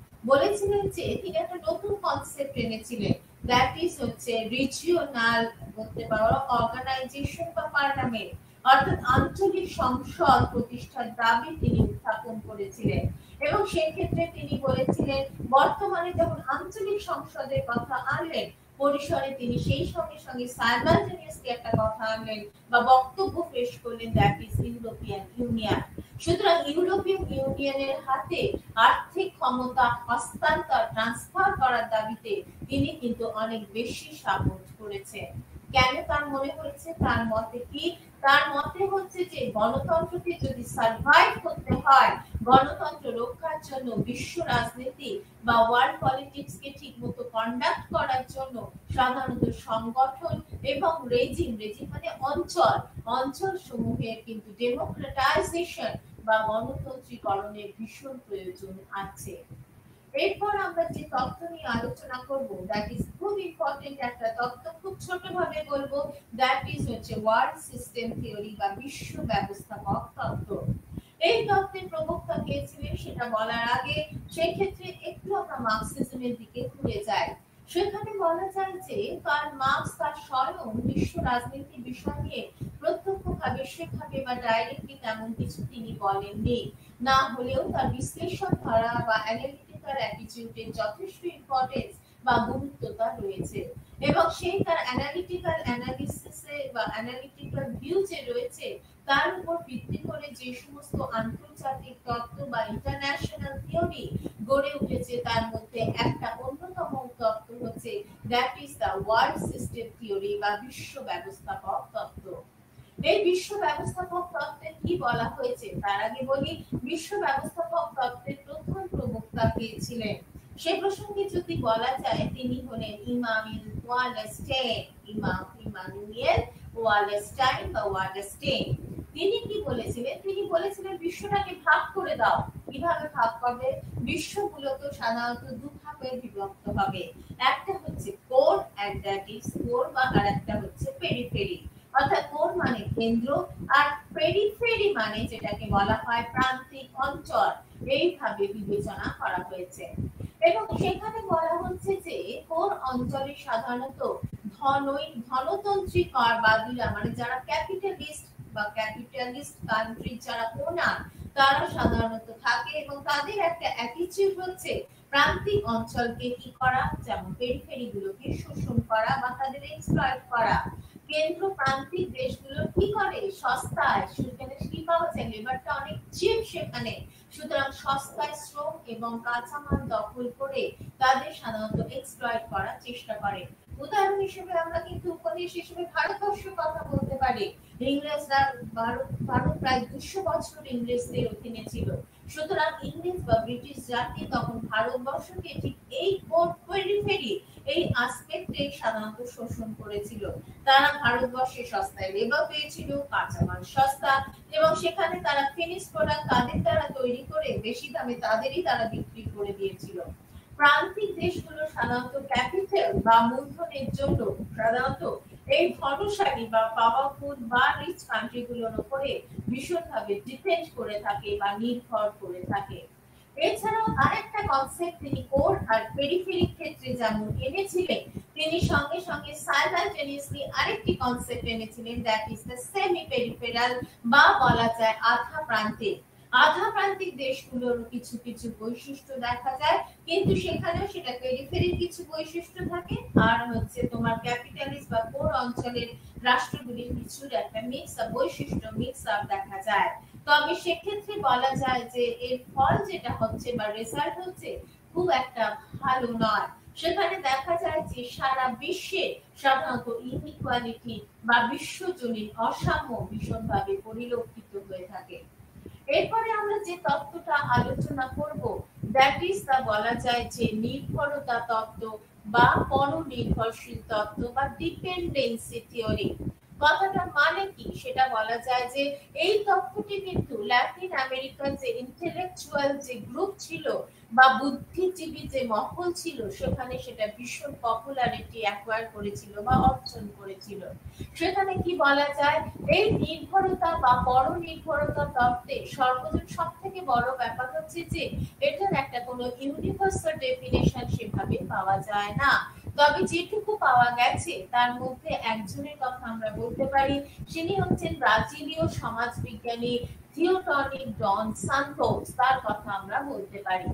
যে তিনি একটা নতুন কনসেপ্ট এনেছিলেন, দ্যাট ইজ হচ্ছে রিজিওনাল বলতে পারো অর্গানাইজেশন বা পার্লামেন্ট, অর্থাৎ আঞ্চলিক সংসদ প্রতিষ্ঠার দাবি তিনি উত্থাপন করেছিলেন। এবং সেক্ষেত্রে তিনি বলেছিলেন বর্তমানে যখন আঞ্চলিক সংসদের কথা আনলেন পরিসরে, তিনি সেই সঙ্গে সঙ্গে সাইমালটেনিয়াসলি একটা কথা আনলেন বা বক্তব্য পেশ করলেন, দ্যাট ইজ ইউরোপিয়ান ইউনিয়ন। সুতরাং ইউরোপিয়ান ইউনিয়নের হাতে আর্থিক ক্ষমতা হস্তান্তর ট্রান্সফার করার দাবিতে তিনি কিন্তু অনেক বেশি সাপোর্ট করেছেন। কেন তার মনে হয়েছে? তার মতে কি? তার মতে হচ্ছে যে গণতন্ত্রকে যদি সার্ভাইভ করতে হয়, গণতন্ত্র রক্ষার জন্য বিশ্ব রাজনীতি বা ওয়ার্ল্ড পলিটিক্সকে ঠিক মতো কন্ডাক্ট করার জন্য সাধারণত সংগঠন এবং রেজিম মানে অঞ্চল সমূহের কিন্তু ডেমোক্রেটাইজেশন বা গণতন্ত্রীকরণের ভীষণ প্রয়োজন আছে। এরপর আমরা যে তত্ত্ব নিয়ে আলোচনা করব, দ্যাট ইজ খুব ইম্পর্টেন্ট একটা তত্ত্ব, খুব ছোটভাবে বলবো, দ্যাট ইজ হচ্ছে ওয়ার্ল্ড সিস্টেম থিওরি বা বিশ্ব ব্যবস্থাপক তত্ত্ব। এই তত্ত্বের প্রবক্তা কে ছিলেন সেটা বলার আগে সেই ক্ষেত্রে একটু আমরা মার্কসিজমের দিকে ঘুরে যাই। সেখানে বলা যায় যে কার্ল মার্কস তার স্বয়ং বিশ্ব রাজনীতির বিষয় নিয়ে প্রত্যক্ষভাবে সেভাবে বা ডাইরেক্টলি তেমন কিছু তিনি বলেননি, না হলেও তার বিশ্লেষণ করা বা অ্যানালিটিক্যাল অ্যাটিটিউডের যথেষ্ট ইম্পর্টেন্স বা গুরুত্বতা রয়েছে, এবং সেই তার অ্যানালিটিক্যাল অ্যানালিসিসে বা অ্যানালিটিক্যাল ভিউ যে রয়েছে তার উপর ভিত্তি করে যে সমস্ত আন্তর্জাতিক তত্ত্ব বা ইন্টারন্যাশনাল থিওরি গড়ে উঠেছে তার মধ্যে একটা অন্যতম তত্ত্ব হচ্ছে that is the world system theory বা বিশ্ব ব্যবস্থাপক তত্ত্ব। এই বিশ্ব ব্যবস্থাপক তত্ত্বে কি বলা হয়েছে তার আগে বলি, বিশ্ব ব্যবস্থাপক তত্ত্বের প্রথম প্রবক্তা কে ছিলেন সে প্রসঙ্গে যদি বলা যায় তিনি হলেন ইমানুয়েল ওয়ালেস্টাইন। ইমানুয়েল ওয়ালেস্টাইন বা ওয়ালেস্টাইন। তিনি কি বলেছিলেন? তিনি বলেছিলেন বিশ্বটাকে ভাগ করে দাও। কিভাবে ভাগ করবে? বিশ্বগুলো তো সাধারণত দুভাগে বিভক্ত হবে, একটা হচ্ছে core and that is core, বা আরেকটা হচ্ছে পেরিফেরি। অর্থাৎ কোর মানে কেন্দ্র, আর পেরিফেরি মানে যেটাকে বলা হয় প্রান্তিক অঞ্চল, এইভাবে বিবেচনা করা হয়েছে। এবং সেখানে বলা হচ্ছে যে কোর অঞ্চলে সাধারণত ধনতন্ত্রীবাদীরা, মানে যারা ক্যাপিটালিস্ট বা ক্যাপিটালিস্ট কান্ট্রির যারা ওনার, তারা সাধারণত থাকে, এবং তাদের একটা অ্যাটিটিউড হচ্ছে প্রান্তিক অঞ্চলকে কি করা, যেমন পেরিফেরি গুলোকে শোষণ করা বা তাদের এক্সপ্লয়েট করা। কেন্দ্র প্রান্তিক দেশগুলো কি করে, সস্তায়, সেখানে কি পাওয়া যায়, লেবারটা অনেক চিপ সেখানে, সুতরাং সস্তায় শ্রম এবং কাঁচামাল দখল করে তাদের সাধারণত এক্সপ্লয়েট করার চেষ্টা করে। উদাহরণ হিসেবে আমরা কিন্তু উপদেশ হিসেবে ভারতবর্ষের কথা বলতে পারি। ইংরেজরা ভারত প্রায় 200 বছর ইংরেজদের অধীনে ছিল, সুতরাং ইংরেজ বা ব্রিটিশ জাতি তখন ভারতবর্ষকে ঠিক এই পেরিফেরি এই আসপেক্টে সাধারণত শোষণ করেছিল। তারা ভারতবর্ষে সস্তায় লেবার পেয়েছিল, কাঁচামাল সস্তা, এবং সেখানে তারা ফিনিশ প্রোডাক্ট তাদের দ্বারা তৈরি করে বেশি দামে তাদেরই তারা বিক্রি করে দিয়েছিল। প্রান্তিক দেশগুলো সাধারণত ক্যাপিটাল বা মূলধনের জন্য সাধারণত এই ধনশালী বা পাওয়ারফুল বা রিচ কান্ট্রিগুলোর উপরে ভীষণভাবে ডিপেন্ড করে থাকে বা নির্ভর করে থাকে। এছাড়াও আরেকটা কনসেপ্ট তিনি কোর আর পেরিফেরিক ক্ষেত্রে যেমন এনেছিলেন, তিনি সঙ্গে সঙ্গে সাইমালটেনিয়াসলি আরেকটি কনসেপ্ট এনেছিলেন, that is the semi peripheral বা বলা যায় আধা প্রান্তিক। আধা প্রান্তিক দেশগুলোর কিছু কিছু বৈশিষ্ট্য দেখা যায়, কিন্তু সেখানেও সেটা পেরিফেরির কিছু বৈশিষ্ট্য থাকে, আর হচ্ছে তোমার ক্যাপিটালিস্ট বা কোর অঞ্চলের রাষ্ট্রগুলির কিছুর একটা মিক্স আপ বৈশিষ্ট্য, মিক্স আপ দেখা যায়। তবে সেক্ষেত্রে বলা যায় যে এর ফল যেটা হচ্ছে বা রেজাল্ট হচ্ছে খুব একটা ভালো নয়। সেখানে দেখা যায় যে সারা বিশ্বে সাধারণত ইনইকুয়ালিটি বা বিশ্বজনীন অসাম্য ভীষণভাবে পরিলক্ষিত হয়ে থাকে। এরপরে আমরা যে তত্ত্বটা আলোচনা করব, দ্যাট ইজ তা বলা যায় যে নির্ভরতা তত্ত্ব বা পরনির্ভরশীল তত্ত্ব বা ডিপেন্ডেন্সি থিওরি। কথাটা মানে কি সেটা বলা যায় যে এই তত্ত্বটি কিন্তু ল্যাটিন আমেরিকার যে ইন্টেলেকচুয়াল যে গ্রুপ ছিল বা বুদ্ধিজীবী যে মহল ছিল সেখানে সেটা ভীষণ পপুলারিটি অ্যাকোয়ার করেছিল বা অর্জন করেছিল। সেখানে কি বলা যায়, এই নির্ভরতা বা পরনির্ভরতা তত্ত্বে সর্বজন সব থেকে বড় ব্যাপার হচ্ছে যে এটার একটা কোনো ইউনিভার্সাল ডেফিনেশন সেভাবে পাওয়া যায় না। তবে যেটুকু পাওয়া গেছে তার মধ্যে একজনের কথা আমরা বলতে পারি, তিনি হচ্ছেন ব্রাজিলীয় সমাজবিজ্ঞানী থিওডর ডন সান্তোস, তার কথা আমরা বলতে পারি।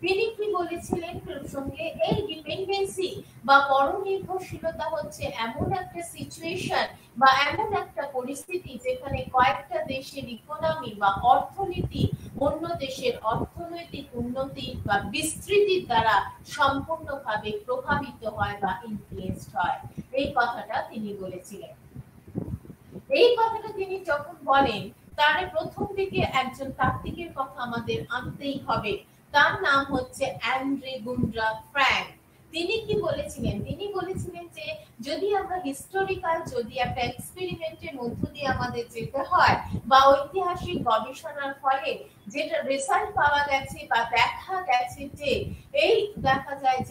তিনি কি বলেছিলেন প্রসঙ্গে, এই ডিপেন্ডেন্সি বা পরনির্ভরশীলতা হচ্ছে এমন একটা সিচুয়েশন বা এমন একটা পরিস্থিতি যেখানে কয়েকটা দেশের ইকোনমি বা অর্থনীতি অন্য দেশের অর্থনৈতিক উন্নতি বা বিস্তৃতির দ্বারা সম্পূর্ণভাবে প্রভাবিত হয় বা ইনফ্লুয়েন্সড হয়। এই কথাটা তিনি বলেছিলেন। এই কথাটা তিনি যখন বলেন তার প্রথম দিকে একজন তাত্ত্বিকের কথা আমাদের আনতেই হবে, তার নাম হচ্ছে অ্যান্ড্রে গুন্ড্রা ফ্র্যাঙ্ক। তিনি কি বলেছিলেন? তিনি বলেছিলেন যে যদি আমরা হিস্টোরিক্যাল যদি একটা এক্সপেরিমেন্টের মধ্য দিয়ে আমাদের যেতে হয় বা ঐতিহাসিক গবেষণার ফলে যেটা রেজাল্ট পাওয়া গেছে বা দেখা গেছে যে এই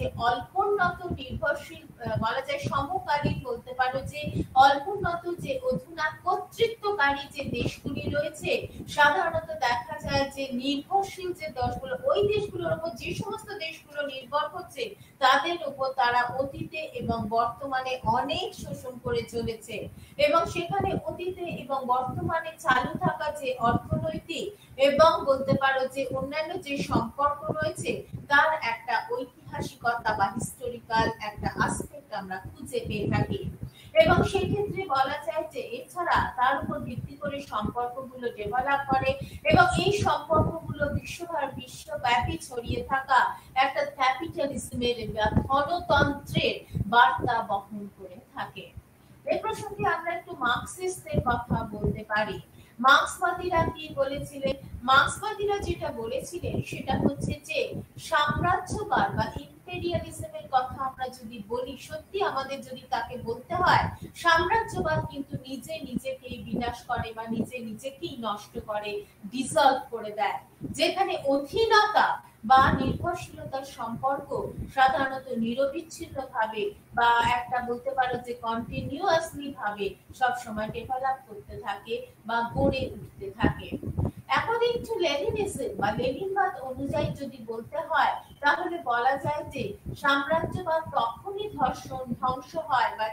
যে অল্পোন্নত নির্ভরশীল, বলা যায় সমকালীন, বলতে পারো যে অল্পোন্নত যে অধুনা কর্তৃত্বকারী যে দেশগুলি রয়েছে, সাধারণত দেখা যায় যে নির্ভরশীল যে দেশগুলো, ওই দেশগুলোর উপর যে সমস্ত দেশগুলো নির্ভর হচ্ছে তাদের উপর তারা অতীতে এবং বর্তমানে অনেক শোষণ করে চলেছে, এবং সেখানে অতীতে এবং বর্তমানে চালু থাকা যে অর্থনৈতিক এবং বলতে পারো যে অন্যান্য যে সম্পর্ক রয়েছে তার একটা ঐতিহাসিকতা বা হিস্টোরিক্যাল একটা আসপেক্ট আমরা খুঁজে পেয়ে থাকি। এবং সেই ক্ষেত্রে বলা যায় যে এছাড়া তার উপর ভিত্তি করে সম্পর্কগুলো ডেভেলপ করে, এবং এই সম্পর্কগুলো বিশ্বব্যাপী ছড়িয়ে থাকা একটা ক্যাপিটালিজমের বা ধনতন্ত্রের বার্তা বহন করে থাকে। এই প্রসঙ্গে আমরা একটু মার্কসিস্টদের কথা বলতে পারি। মার্ক্সবাদীরা কি বলেছিলেন? মার্ক্সবাদীরা যেটা বলেছিলেন সেটা হচ্ছে যে সাম্রাজ্যবাদ বা ইম্পেরিয়ালিজমের কথা আমরা যদি বলি, সত্যি আমাদের যদি তাকে বলতে হয়, সাম্রাজ্যবাদ কিন্তু নিজে নিজেকেই বিনাশ করে বা নিজে নিজেকেই নষ্ট করে, ডিসলভ করে দেয়। যেখানে অধীনতা বা নির্ভরশীলতার সম্পর্ক সাধারণত নিরবিচ্ছিন্ন ভাবে বা একটা বলতে পারো যে কন্টিনিউয়াসলি ভাবে সব সময় ডেভেলপ করতে থাকে বা গড়ে উঠতে থাকে। অ্যাকর্ডিং টু লেনিনিজম বা লেনিনবাদ অনুযায়ী যদি বলতে হয় তাহলে বলা যায় যে সাম্রাজ্যবাদ তখনই ধ্বংস হয় বা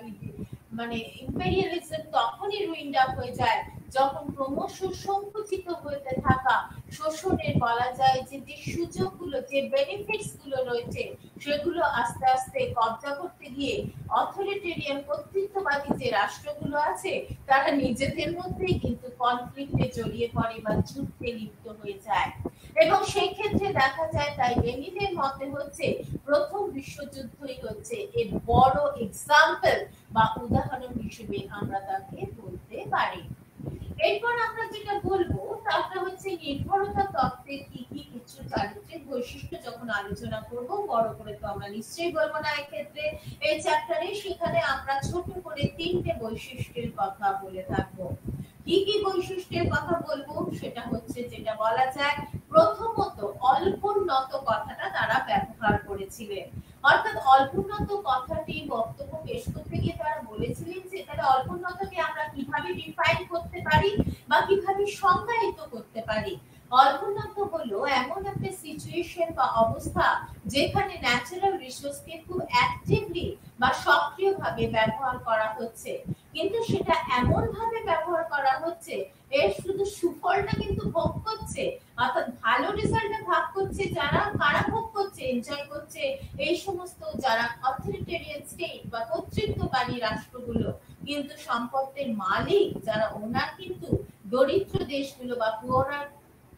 মানে ইম্পেরিয়ালিজম তখনই রুইন্ড আপ হয়ে যায় যখন ক্রমশ সংকুচিত হতে থাকা শোষণের বলা যায় যে সুযোগগুলো, যে বেনিফিটস গুলো রয়েছে সেগুলো আস্তে আস্তে কবজা করতে গিয়ে অথরিটেরিয়ান কর্তৃত্ববাদী যে রাষ্ট্রগুলো আছে তারা নিজেদের মধ্যেই কিন্তু কনফ্লিক্টে জড়িয়ে পড়ে বা যুদ্ধে লিপ্ত হয়ে যায়। এবং সেই ক্ষেত্রে দেখা যায়, তাই লেনিনের মতে হচ্ছে প্রথম বিশ্বযুদ্ধই হচ্ছে এর বড় এক্সাম্পল বা উদাহরণ হিসেবে আমরা তাকে বলতে পারি। এরপর আমরা যেটা বলবো তাটা হচ্ছে নির্ভরতা তত্ত্বের কি কি কিছু চারিত্রিক বৈশিষ্ট্য যখন আলোচনা করব, বড় করে তো আমরা নিশ্চয়ই বলবো না এক্ষেত্রে এই চ্যাপ্টারে, সেখানে আমরা ছোট করে তিনটে বৈশিষ্ট্যের কথা বলে থাকবো। কি কি বৈশিষ্ট্যের কথা বলবো সেটা হচ্ছে, যেটা বলা যায় প্রথমত অল্পোন্নত কথাটা তারা ব্যবহার করেছিলেন। অর্থাৎ অল্পোন্নত কথাটি বক্তব্য পেশ করতে গিয়ে তারা বলেছিলেন যে তাহলে অল্পোন্নতকে আমরা কিভাবে ডিফাইন করতে পারি বা কিভাবে সংজ্ঞায়িত করতে পারি। অল্পোন্নত হলো এমন একটা সিচুয়েশন বা অবস্থা যেখানে ন্যাচারাল রিসোর্সকে খুব অ্যাক্টিভলি বা সক্রিয়ভাবে ব্যবহার করা হচ্ছে, কিন্তু সেটা এমন ভাবে ব্যবহার করা হচ্ছে এর শুধু সুফলটা কিন্তু ভোগ করছে, অর্থাৎ ভালো রেজাল্টটা ভাগ করছে যারা, কারা ভোগ করছে, এনজয় করছে এই সমস্ত যারা অথরিটেরিয়ান স্টেট বা কর্তৃত্বকারী রাষ্ট্রগুলো, কিন্তু সম্পদের মালিক যারা ওনার কিন্তু দরিদ্র দেশগুলো বা পুয়ার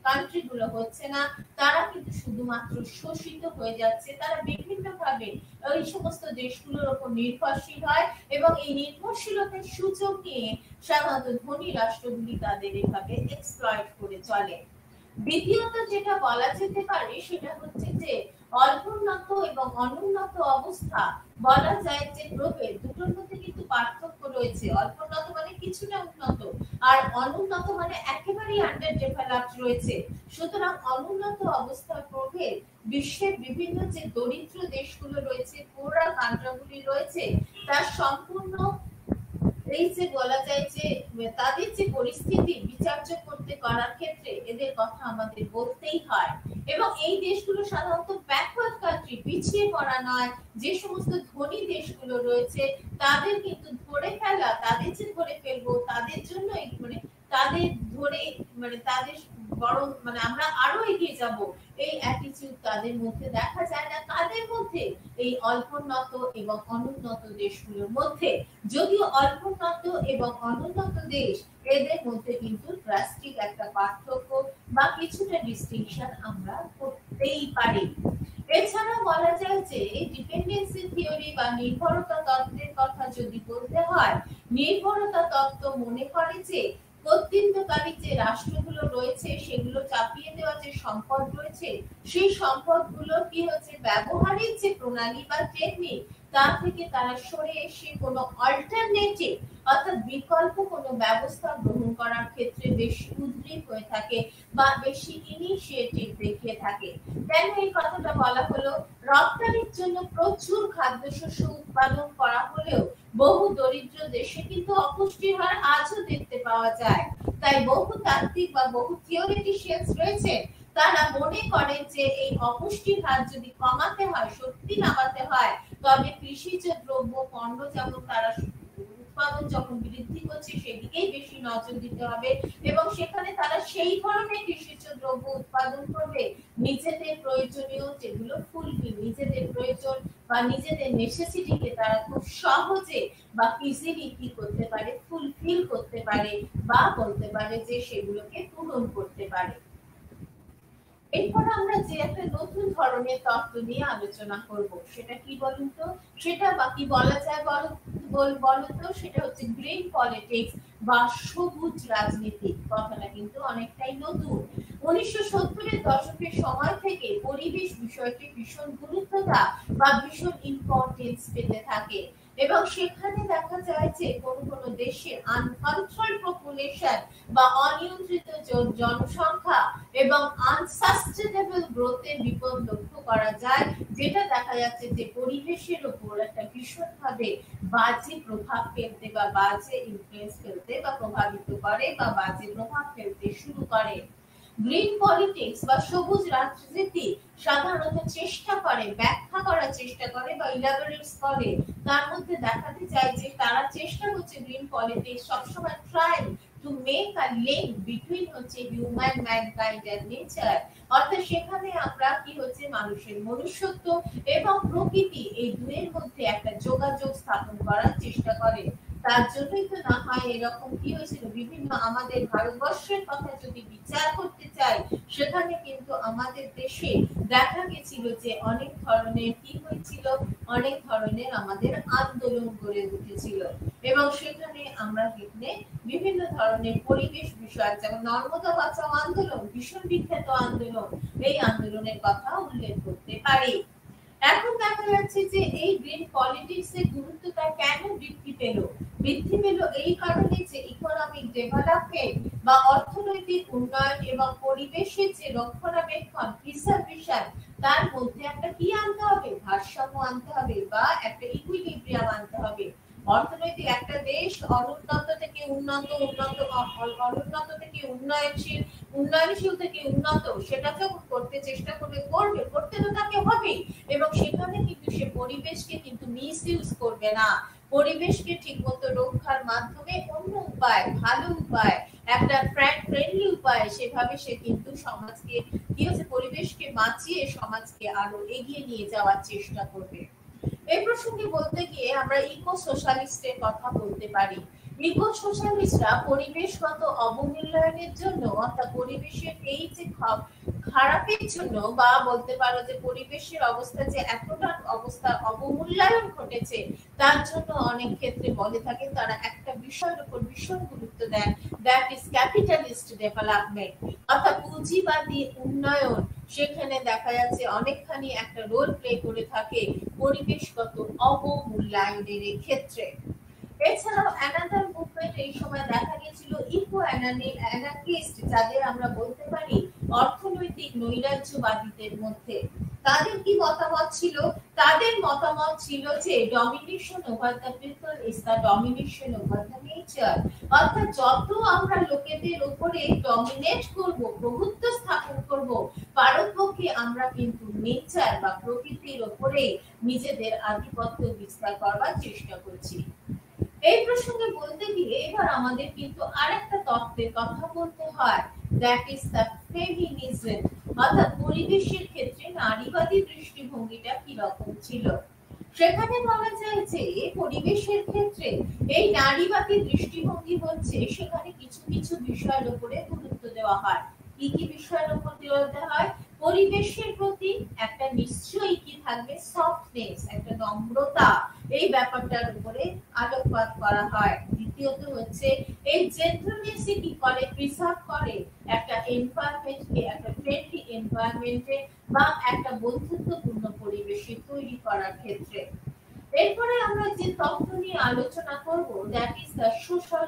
কান্ট্রিগুলো হচ্ছে না, তারা কিন্তু শুধুমাত্র শোষিত হয়ে যাচ্ছে। তারা বিভিন্ন ভাবে ওই সমস্ত দেশগুলোর উপর নির্ভরশীল হয় এবং এই নির্ভরশীলতার সুযোগ নিয়ে সাধারণত ধনী রাষ্ট্রগুলি তাদের এভাবে এক্সপ্লয়েট করে চলে। দ্বিতীয়ত যেটা বলা যেতে পারে সেটা হচ্ছে যে অল্পোন্নত এবং অনুন্নত অবস্থা, বলা যায় যে প্রভেদ দুটোর মধ্যে কিন্তু পার্থক্য রয়েছে। অল্পোন্নত মানে কিছুটা উন্নত, আর অনুন্নত মানে একেবারেই আন্ডার ডেভেলপড রয়েছে। সুতরাং অনুন্নত অবস্থার প্রভেদ বিশ্বের বিভিন্ন যে দরিদ্র দেশগুলো রয়েছে, পুরা কান্ট্রিগুলি রয়েছে, তার সম্পূর্ণ এই যে বলা যায় যে তাদের যে পরিস্থিতি বিচার্য করতে করার ক্ষেত্রে এদের কথা আমাদের বলতেই হয়। এবং এই দেশগুলো সাধারণত ব্যাকওয়ার্ড কান্ট্রি, পিছিয়ে পড়া নয়। যে সমস্ত ধনী দেশগুলো রয়েছে তাদের কিন্তু ধরে ফেলা, তাদের যে ধরে ফেলবো তাদের জন্য মানে তাদের ধরে মানে তাদের বড় মানে আমরা আরো এগিয়ে যাব, এই অ্যাটিটিউড তাদের মধ্যে দেখা যায় না। তাদের মধ্যে এই অল্পোন্নত এবং অনুন্নত দেশগুলোর মধ্যে, যদিও অল্পোন্নত এবং অনুন্নত দেশ এদের মধ্যে কিন্তু ড্রাস্টিক একটা পার্থক্য বা কিছুটা ডিস্টিংশন আমরা করতেই পারি। এছাড়া বলা যায় যে ডিপেন্ডেন্সি থিওরি বা নির্ভরতা তত্ত্বের কথা যদি বলতে হয়, নির্ভরতা তত্ত্ব মনে করে যে কর্তৃত্বকারী যে রাষ্ট্রগুলো রয়েছে সেগুলো চাপিয়ে দেওয়া যে সম্পদ রয়েছে, সেই সম্পদগুলো কি হচ্ছে ব্যবহারের যে প্রণালী বা টেকনিক, তা থেকে তারা সরে এসে কোনো অল্টারনেটিভ অর্থাৎ বিকল্প কোনো ব্যবস্থা গ্রহণ করার ক্ষেত্রে বেশি উদ্গ্রীব হয়ে থাকে বা বেশি ইনিশিয়েটিভ দেখিয়ে থাকে। কেন এই কথাটা বলা হলো? রপ্তানির জন্য প্রচুর খাদ্যশস্য উৎপাদন করা হলেও বহু দরিদ্র দেশে কিন্তু অপুষ্টির হার আজও দেখতে পাওয়া যায়। তাই বহু তাত্ত্বিক বা বহু থিওরিটিশিয়ানস রয়েছে, তারা মনে করেন যে এই অপুষ্টির হার যদি কমাতে হয়, সত্যি নামাতে হয়, তবে কৃষিজ দ্রব্য পণ্য যেমন তারা উৎপাদন যখন বৃদ্ধি করছে সেদিকেই বেশি নজর দিতে হবে এবং সেখানে তারা সেই ধরনের কৃষিজ দ্রব্য উৎপাদন করবে নিজেদের প্রয়োজনীয় যেগুলো ফুলফিল, নিজেদের প্রয়োজন বা নিজেদের নেসেসিটিকে তারা খুব সহজে বা ইজিলি কি করতে পারে, ফুলফিল করতে পারে বা বলতে পারে যে সেগুলোকে পূরণ করতে পারে। এরপর আমরা যে একটা নতুন ধরনের তত্ত্ব নিয়ে আলোচনা করব, সেটা কি বলুন তো? সেটা বাকি বলা যায় বলো তো, সেটা হচ্ছে গ্রিন পলিটিক্স বা সবুজ রাজনীতি। কথাটা কিন্তু অনেকটাই নতুন। 1970-এর দশকের সময় থেকে পরিবেশ বিষয়টি ভীষণ গুরুত্বতা বা ভীষণ ইম্পর্টেন্স পেতে থাকে এবং সেখানে দেখা যায় যে কোন কোন দেশে আনকন্ট্রোলড পপুলেশন বা অনিয়ন্ত্রিত জনসংখ্যা এবং আনসাস্টেনেবল গ্রোথের বিপদ লক্ষ্য করা যায়, যেটা দেখা যাচ্ছে যে পরিবেশের উপর একটা ভীষণভাবে বাজে প্রভাব ফেলতে বা বাজে ইনফ্লুয়েন্স ফেলতে বা প্রভাবিত করে বা বাজে প্রভাব ফেলতে শুরু করে। গ্রিন পলিটিক্স বা সবুজ রাজনীতি সাধারণত চেষ্টা করে, ব্যাখ্যা করার চেষ্টা করে বা ইলাবোরেটস করে, তার মধ্যে দেখাতে চায় যে তারা চেষ্টা করছে গ্রিন পলিটিক্স সবসময় try to make a link between হচ্ছে হিউম্যান ম্যানকাইন্ড এন্ড নেচার, অর্থাৎ সেখানে আমরা কি হচ্ছে মানুষের মনুষ্যত্ব এবং প্রকৃতি এই দুয়ের মধ্যে একটা যোগাযোগ স্থাপন করার চেষ্টা করে। তার জন্যই তো না হয় এরকম কি হয়েছিল, বিভিন্ন আমাদের ভারতবর্ষের কথা যদি বিচার করতে চাই, সেখানে কিন্তু আমাদের দেশে দেখা গেছিল যে অনেক ধরনের কি হয়েছিল, অনেক ধরনের আমাদের আন্দোলন গড়ে উঠেছিল এবং সেখানে আমরা বিভিন্ন ধরনের পরিবেশ বিষয়, যেমন নর্মদা বাঁচাও আন্দোলন ভীষণ বিখ্যাত আন্দোলন, এই আন্দোলনের কথা উল্লেখ করতে পারি। এখন দেখা যাচ্ছে যে এই গ্রিন পলিটিক্স এর গুরুত্বটা কেন বৃদ্ধি পেল এই কারণে যে ইকোনমিক ডেভেলপমেন্ট বা অর্থনৈতিক উন্নয়ন এবং পরিবেশের যে রক্ষণাবেক্ষণ প্রিজার্ভেশন, তার মধ্যে একটা কি আনতে হবে, ভারসাম্য আনতে হবে বা একটা ইকুইলিব্রিয়াম আনতে হবে। অর্থনৈতিক একটা দেশ অনুন্নত থেকে উন্নত, অনুন্নত থেকে উন্নয়নশীল, উন্নয়নশীল থেকে উন্নত, সেটা যখন করতে চেষ্টা করবে করতে তো তাকে হবে এবং সেখানে কিন্তু সে পরিবেশকে কিন্তু মিসইউজ করবে না। পরিবেশকে ঠিকমতো রক্ষার মাধ্যমে অন্য উপায়, ভালো উপায়, একটা ফ্রেন্ডলি উপায়, সেভাবে সে কিন্তু সমাজকে কি হচ্ছে পরিবেশকে বাঁচিয়ে সমাজকে আরো এগিয়ে নিয়ে যাওয়ার চেষ্টা করবে। এই প্রসঙ্গে বলতে গিয়ে আমরা ইকো সোশ্যালিস্টের কথা বলতে পারি। ইকো সোশ্যালিস্টরা পরিবেশগত অবমূল্যায়নের জন্য অর্থাৎ পরিবেশের এই যে খারাপের জন্য বা বলতে পারো যে পরিবেশের অবস্থা যে এতটা অবস্থা অবমূল্যায়ন ঘটেছে, তার জন্য অনেক ক্ষেত্রে বলে থাকে তারা একটা বিষয়ের উপর ভীষণ গুরুত্ব দেন, দ্যাট ইজ ক্যাপিটালিস্ট ডেভেলপমেন্ট অর্থাৎ পুঁজিবাদী উন্নয়ন। সেখানে দেখা যাচ্ছে অনেকখানি একটা রোল প্লে করে থাকে পরিবেশগত অবমূল্যায়নের ক্ষেত্রে। এছাড়াও অ্যানাদার মুভমেন্ট এই সময় দেখা গেছিল ইকো অ্যানার্কিস্ট, যাদের আমরা বলতে পারি অর্থনৈতিক নৈরাজ্যবাদীদের মধ্যে। তাদের কি মতামত ছিল? তাদের মতামত ছিল যে domination over the people is the domination over the nature, অর্থাৎ যত আমরা লোকেদের উপরে ডমিনেট করব, প্রভুত্ব স্থাপন করব, পারতপক্ষে আমরা কিন্তু নেচার বা প্রকৃতির উপরে নিজেদের আধিপত্য বিস্তার করবার চেষ্টা করছি। এই প্রসঙ্গে বলতে গিয়ে এবার আমাদের কিন্তু আরেকটা তত্ত্বের কথা বলতে হয়, দ্যাট ইজ দ্য ফেমিনিজম, অর্থাৎ পরিবেশের ক্ষেত্রে নারীবাদী দৃষ্টিভঙ্গিটা কি রকম ছিল। সেখানে বলা যায় যে পরিবেশের ক্ষেত্রে এই নারীবাদী দৃষ্টিভঙ্গি হচ্ছে সেখানে কিছু কিছু বিষয়ের উপরে গুরুত্ব দেওয়া হয়। কি কি বিষয়ের উপর দেওয়া হয়? পরিবেশের প্রতি একটা নিশ্চয়ই কি থাকবে, সফটনেস, একটা নম্রতা, এই ব্যাপারটার উপরে আলোকপাত করা হয়। দ্বিতীয়ত হচ্ছে এই জেন্টলনেসই কি করে, প্রিজার্ভ করে একটা এনভায়রনমেন্টকে, একটা ফ্রেন্ডলি এনভায়রনমেন্টে বা একটা বন্ধুত্বপূর্ণ পরিবেশে তৈরি করার ক্ষেত্রে। এরপরে আমরা যে তত্ত্ব নিয়ে আলোচনা করব, that is the social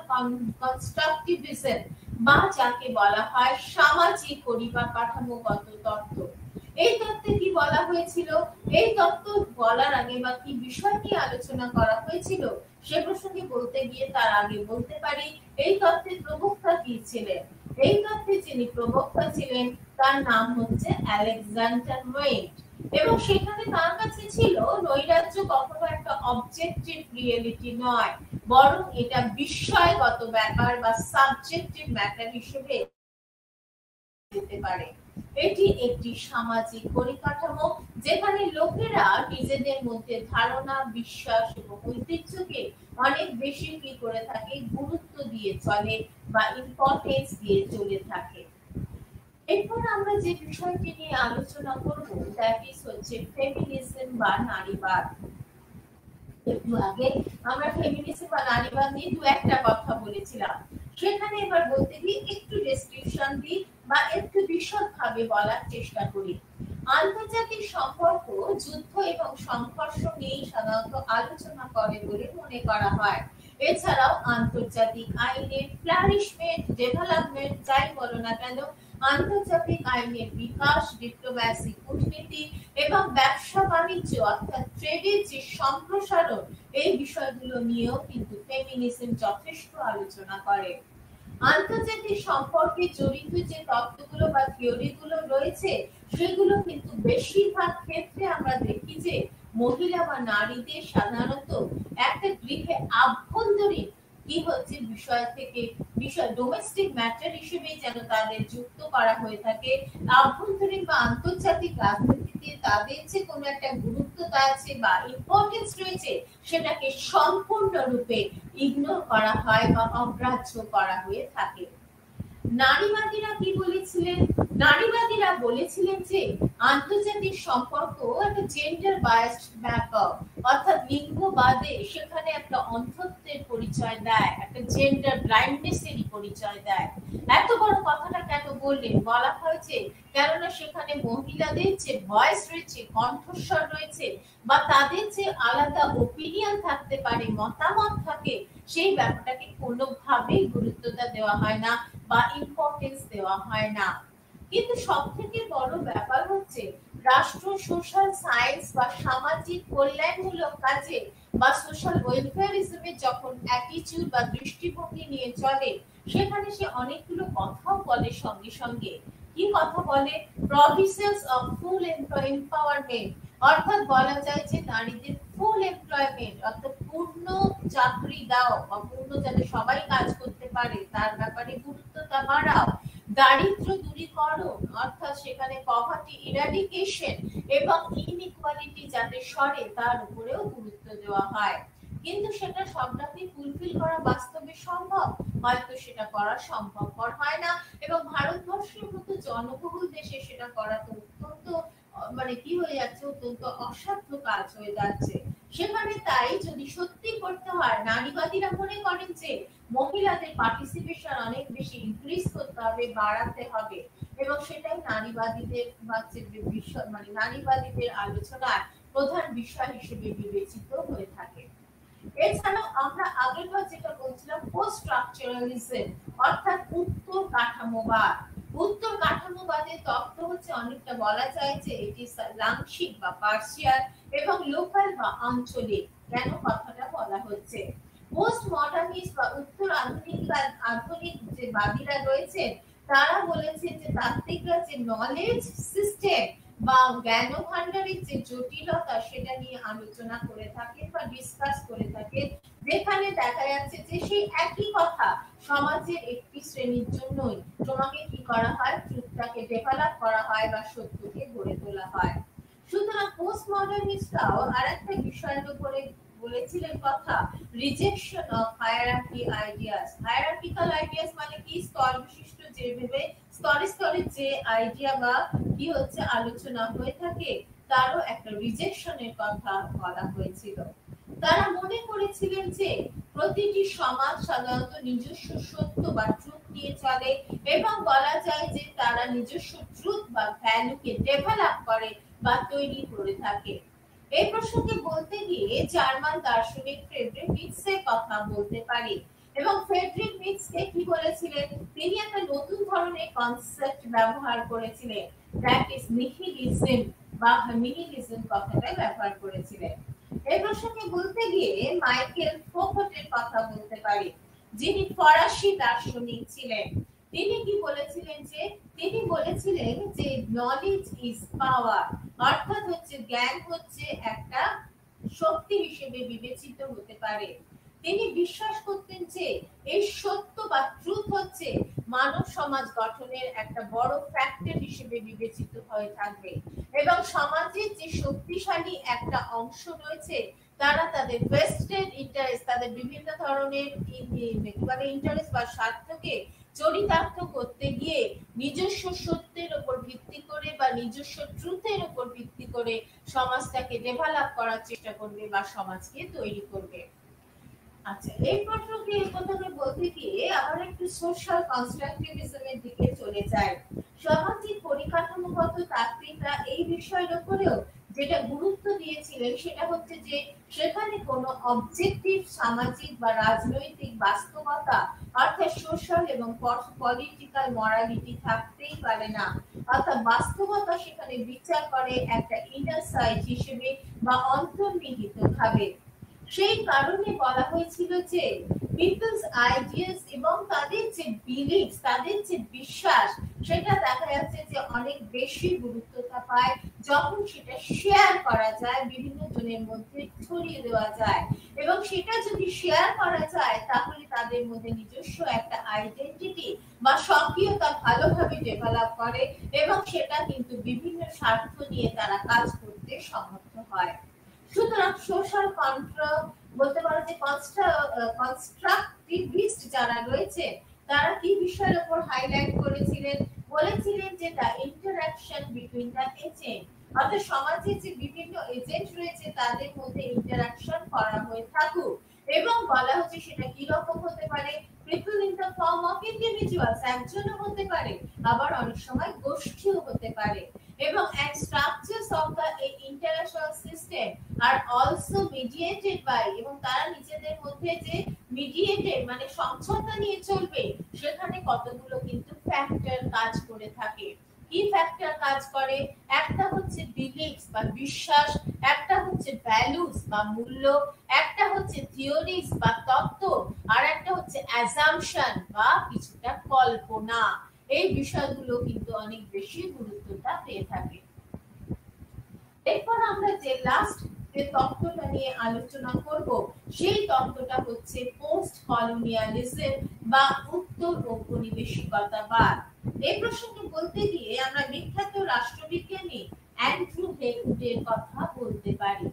constructivism, বা যাকে বলা হয় সামাজিক পরিবার কাঠামোগত তত্ত্ব। এই তত্ত্বে কি বলা হয়েছিল, এই তত্ত্ব বলার আগে বা কি বিষয় নিয়ে আলোচনা করা হয়েছিল সে প্রসঙ্গে বলতে গিয়ে তার আগে বলতে পারি এই তত্ত্বের প্রবক্তা কি ছিলেন। এই তত্ত্বে যিনি প্রবক্তা ছিলেন তার নাম হচ্ছে আলেকজান্ডার ওয়েড, এবং সেখানে তার কাছে ছিল নৈরাজ্য কখনো একটা অবজেক্টিভ রিয়েলিটি নয়, বরং এটা বিস্ময়গত ব্যাপার বা সাবজেক্টিভ ম্যাটার হিসেবে যেতে পারে। এটি একটি সামাজিক পরিকাঠামো যেখানে লোকেরা নিজেদের মধ্যে ধারণা, বিশ্বাস এবং ঐতিহ্যকে অনেক বেশি কি করে থাকে, গুরুত্ব দিয়ে চলে বা ইম্পর্টেন্স দিয়ে চলে থাকে। এরপর আমরা যে বিষয়টি নিয়ে আলোচনা করব দ্যাট ইজ হচ্ছে ফেমিনিজম বা নারীবাদ। একটু আগে আমরা ফেমিনিজম বা নারীবাদ নিয়ে দু একটা কথা বলেছিলাম, সেখানে এবার বলতে গিয়ে একটু ডেসক্রিপশন দিই বা একটু বিশদভাবে বলার চেষ্টা করি। আন্তর্জাতিক সম্পর্ক যুদ্ধ এবং সংঘর্ষ নিয়ে সাধারণত আলোচনা করে বলে মনে করা হয়। এছাড়াও আন্তর্জাতিক আইনের ফ্লারিশমেন্ট, ডেভেলপমেন্ট যাই বলো না কেন, আন্তর্জাতিক আইনের বিকাশ, ডিপ্লোম্যাসি, কূটনীতি এবং ব্যবসা বাণিজ্য অর্থাৎ ট্রেডের যে সম্প্রসারণ, এই বিষয়গুলো নিয়েও কিন্তু ফেমিনিজম যথেষ্ট আলোচনা করে। আন্তর্জাতিক সম্পর্কে জড়িত যে তত্ত্বগুলো বা থিওরিগুলো রয়েছে সেগুলো কিন্তু বেশিরভাগ ক্ষেত্রে আমরা দেখি যে মহিলা বা নারীদের সাধারণত একটা গৃহে আভ্যন্তরীণ কি হচ্ছে বিষয় থেকে বিষয় ডোমেস্টিক ম্যাটার হিসেবে যেন তাদের যুক্ত করা হয়ে থাকে। আভ্যন্তরীণ বা আন্তর্জাতিক রাজনীতিতে তাদের যে কোনো একটা গুরুত্বতা আছে বা ইম্পর্টেন্স রয়েছে সেটাকে সম্পূর্ণরূপে ইগনোর করা হয় বা অগ্রাহ্য করা হয়ে থাকে। নারীবাদীরা কি বলেছিলেন, নারীবাদীরা বলেছিলেন যে আন্তর্জাতিক সম্পর্ক একটা জেন্ডার বায়াসড ব্যাকআপ, অর্থাৎ লিঙ্গবাদে সেখানে একটা অন্ধত্বের পরিচয় দেয়, একটা জেন্ডার ব্লাইন্ডনেসেরই পরিচয় দেয়। এত বড় কথাটা কেন বললেন, বলা হয়েছে কেননা সেখানে মহিলাদের যে ভয়েস রয়েছে, কণ্ঠস্বর রয়েছে বা তাদের যে আলাদা ওপিনিয়ন থাকতে পারে, মতামত থাকে, সেই ব্যাপারটাকে কোনোভাবেই গুরুত্বটা দেওয়া হয় না বা ইম্পর্টেন্স দেওয়া হয় না। কিন্তু সব থেকে বড় ব্যাপার হচ্ছে রাষ্ট্র সোশ্যাল সায়েন্স বা সামাজিক কল্যাণমূলক কাজে বা সোশ্যাল ওয়েলফেয়ারিজমে যখন অ্যাটিটিউড বা দৃষ্টিভঙ্গি নিয়ে চলে সেখানে সে অনেকগুলো কথাও বলে সঙ্গে সঙ্গে। কি কথা বলে? প্রভিশনস অফ ফুল এম্পাওয়ারমেন্ট, অর্থাৎ বলা যায় যে নারীদের ফুল এমপ্লয়মেন্ট অর্থাৎ পূর্ণ চাকরি দাও বা পূর্ণ যাতে সবাই কাজ করতে পারে তার ব্যাপারে গুরুত্বটা বাড়াও। দারিদ্র্য দূরীকরণ অর্থাৎ সেখানে পভার্টি ইরাডিকেশন এবং ইনইকুয়ালিটি যাতে সরে তার উপরেও গুরুত্ব দেওয়া হয়। কিন্তু সেটা সবটাকে ফুলফিল করা বাস্তবে সম্ভব? হয়তো সেটা করা সম্ভবপর হয় না, এবং ভারতবর্ষের মতো জনবহুল দেশে সেটা করা তো অত্যন্ত মানে কি হয়ে যাচ্ছে, অত্যন্ত অসাধ্য কাজ হয়ে যাচ্ছে। সেখানে তাই যদি সত্যি করতে হয়, নারীবাদীরা মনে করেন যে মহিলাদের পার্টিসিপেশন অনেক বেশি ইনক্রিজ করতে হবে, বাড়াতে হবে, এবং সেটাই নারীবাদীদের বিষয় মানে নারীবাদীদের আলোচনার প্রধান বিষয় হিসেবে বিবেচিত হয়ে থাকে। এছাড়াও আমরা আগেরবার যেটা বলছিলাম পোস্ট স্ট্রাকচারালিজম অর্থাৎ উত্তর কাঠামোবাদ। উত্তর কাঠামোবাদের তত্ত্ব হচ্ছে অনেকটা বলা যায় যে এটি লাংশিক বা পার্সিয়াল এবং লোকাল বা আঞ্চলিক। কেন কথাটা বলা হচ্ছে? পোস্ট মডার্নিস্ট বা উত্তর আধুনিক যে বাদীরা রয়েছেন তারা বলেছেন যে তাত্ত্বিকরা যে নলেজ সিস্টেম বা জ্ঞান ভান্ডারের যে জটিলতা সেটা নিয়ে আলোচনা করে থাকে বা ডিসকাস করে থাকে, যেখানে দেখা যাচ্ছে যে সেই একই কথা সমাজের একটি শ্রেণীর জন্যই তোমাকে কি করা হয়, ট্রুথটাকে ডেভেলপ করা হয় বা সত্যকে গড়ে তোলা হয়। সুতরাং পোস্ট মডার্নিস্টরাও আরেকটা বিষয়ের উপরে বলেছিলেন কথা, rejection of hierarchy ideas. Hierarchical ideas মানে কি? স্তর বিশিষ্ট যেভাবে স্তরে স্তরে যে আইডিয়া বা কি হচ্ছে আলোচনা হয়ে থাকে তারও একটা রিজেকশনের কথা বলা হয়েছিল। তারা মনে করেছিলেন যে প্রতিটি সমাজ সাধারণত নিজস্ব সত্য বা ট্রুথ নিয়ে চলে এবং বলা যায় যে তারা নিজস্ব ট্রুথ বা ভ্যালুকে ডেভেলপ করে বা তৈরি করে থাকে। এই প্রসঙ্গে বলতে গিয়ে জার্মান দার্শনিক ফ্রেডরিক নিৎসের কথা বলতে পারি। এবং ফ্রেডরিক নিৎসে কি বলেছিলেন, তিনি একটা নতুন ধরনের কনসেপ্ট ব্যবহার করেছিলেন, দ্যাট ইজ নিহিলিজম বা নিহিলিজম কথাটা ব্যবহার করেছিলেন। এই প্রসঙ্গে বলতে গিয়ে মাইকেল ফোকটের কথা বলতে পারি, যিনি ফরাসি দার্শনিক ছিলেন। তিনি কি বলেছিলেন, যে তিনি বলেছিলেন যে নলেজ ইজ পাওয়ার, অর্থাৎ হচ্ছে জ্ঞান হচ্ছে একটা শক্তি হিসেবে বিবেচিত হতে পারে। তিনি বিশ্বাস করতেন যে এই সত্য বা ট্রুথ হচ্ছে মানব সমাজ গঠনের একটা বড় ফ্যাক্টর হিসেবে বিবেচিত হয়ে থাকবে এবং সমাজের যে শক্তিশালী একটা অংশ রয়েছে তারা তাদের ভেস্টেড ইন্টারেস্ট, তাদের বিভিন্ন ধরনের ইন্টারেস্ট বা স্বার্থকে চরিতার্থ করতে গিয়ে নিজস্ব সত্যের উপর ভিত্তি করে বা নিজস্ব ট্রুথের উপর ভিত্তি করে সমাজটাকে ডেভেলপ করার চেষ্টা করবে বা সমাজকে তৈরি করবে। আচ্ছা, এই প্রসঙ্গে এই কথাটা বলতে গিয়ে আবার একটু সোশ্যাল কনস্ট্রাকটিভিজমের দিকে চলে যায়। সামাজিক পরিকাঠামোগত তাত্ত্বিকরা এই বিষয়ের উপরেও যেটা গুরুত্ব দিয়েছিলেন সেটা হচ্ছে যে সেখানে কোনো অবজেক্টিভ সামাজিক বা রাজনৈতিক বাস্তবতা অর্থাৎ সোশ্যাল এবং পলিটিক্যাল মরালিটি থাকতেই পারে না। অর্থাৎ বাস্তবতা সেখানে বিচার করে একটা ইনার সাইড হিসেবে বা অন্তর্নিহিত ভাবে। সেই কারণে বলা হয়েছিল যে পিপলস আইডিয়াস এবং তাদের যে বিলিফস, তাদের যে বিশ্বাস, সেটা দেখা যাচ্ছে যে অনেক বেশি গুরুত্বতা পায় যখন সেটা শেয়ার করা যায়, বিভিন্ন জনের মধ্যে ছড়িয়ে দেওয়া যায়। এবং সেটা যদি শেয়ার করা যায় তাহলে তাদের মধ্যে নিজস্ব একটা আইডেন্টিটি বা স্বকীয়তা ভালোভাবে ডেভেলপ করে এবং সেটা কিন্তু বিভিন্ন স্বার্থ নিয়ে তারা কাজ করতে সমর্থ হয়। সুতরাং সোশ্যাল বলতে পারো যে কনস্ট্রাকটিভিস্ট যারা রয়েছে তারা কি বিষয়ের উপর হাইলাইট করেছিলেন, বলেছিলেন যে the interaction between the agent, অর্থাৎ সমাজে যে বিভিন্ন এজেন্ট রয়েছে তাদের মধ্যে ইন্টারঅ্যাকশন করা হয়ে থাকুক এবং বলা হচ্ছে সেটা কি রকম হতে পারে, people in the form of individuals, একজনও হতে পারে আবার অনেক সময় গোষ্ঠীও হতে পারে। এবং and structures of the international system are also mediated by, এবং তারা নিজেদের মধ্যে যে মিডিয়েটেড মানে সমঝোতা নিয়ে চলবে সেখানে কতগুলো কিন্তু ফ্যাক্টর কাজ করে থাকে। কি ফ্যাক্টর কাজ করে? একটা হচ্ছে বিলিফস বা বিশ্বাস, একটা হচ্ছে ভ্যালুস বা মূল্য, একটা হচ্ছে থিওরিজ বা তত্ত্ব, আর একটা হচ্ছে অ্যাজাম্পশন বা কিছুটা কল্পনা। এই বিষয়গুলো কিন্তু অনেক বেশি গুরুত্বটা পেয়ে থাকে। এরপর আমরা যে লাস্ট যে তত্ত্বটা নিয়ে আলোচনা করব সেই তত্ত্বটা হচ্ছে পোস্ট কলোনিয়ালিজম বা উত্তর ঔপনিবেশিকতাবাদ। এই প্রসঙ্গে বলতে গিয়ে আমরা বিখ্যাত রাষ্ট্রবিজ্ঞানী অ্যান্ড্রু হেইউডের কথা বলতে পারি।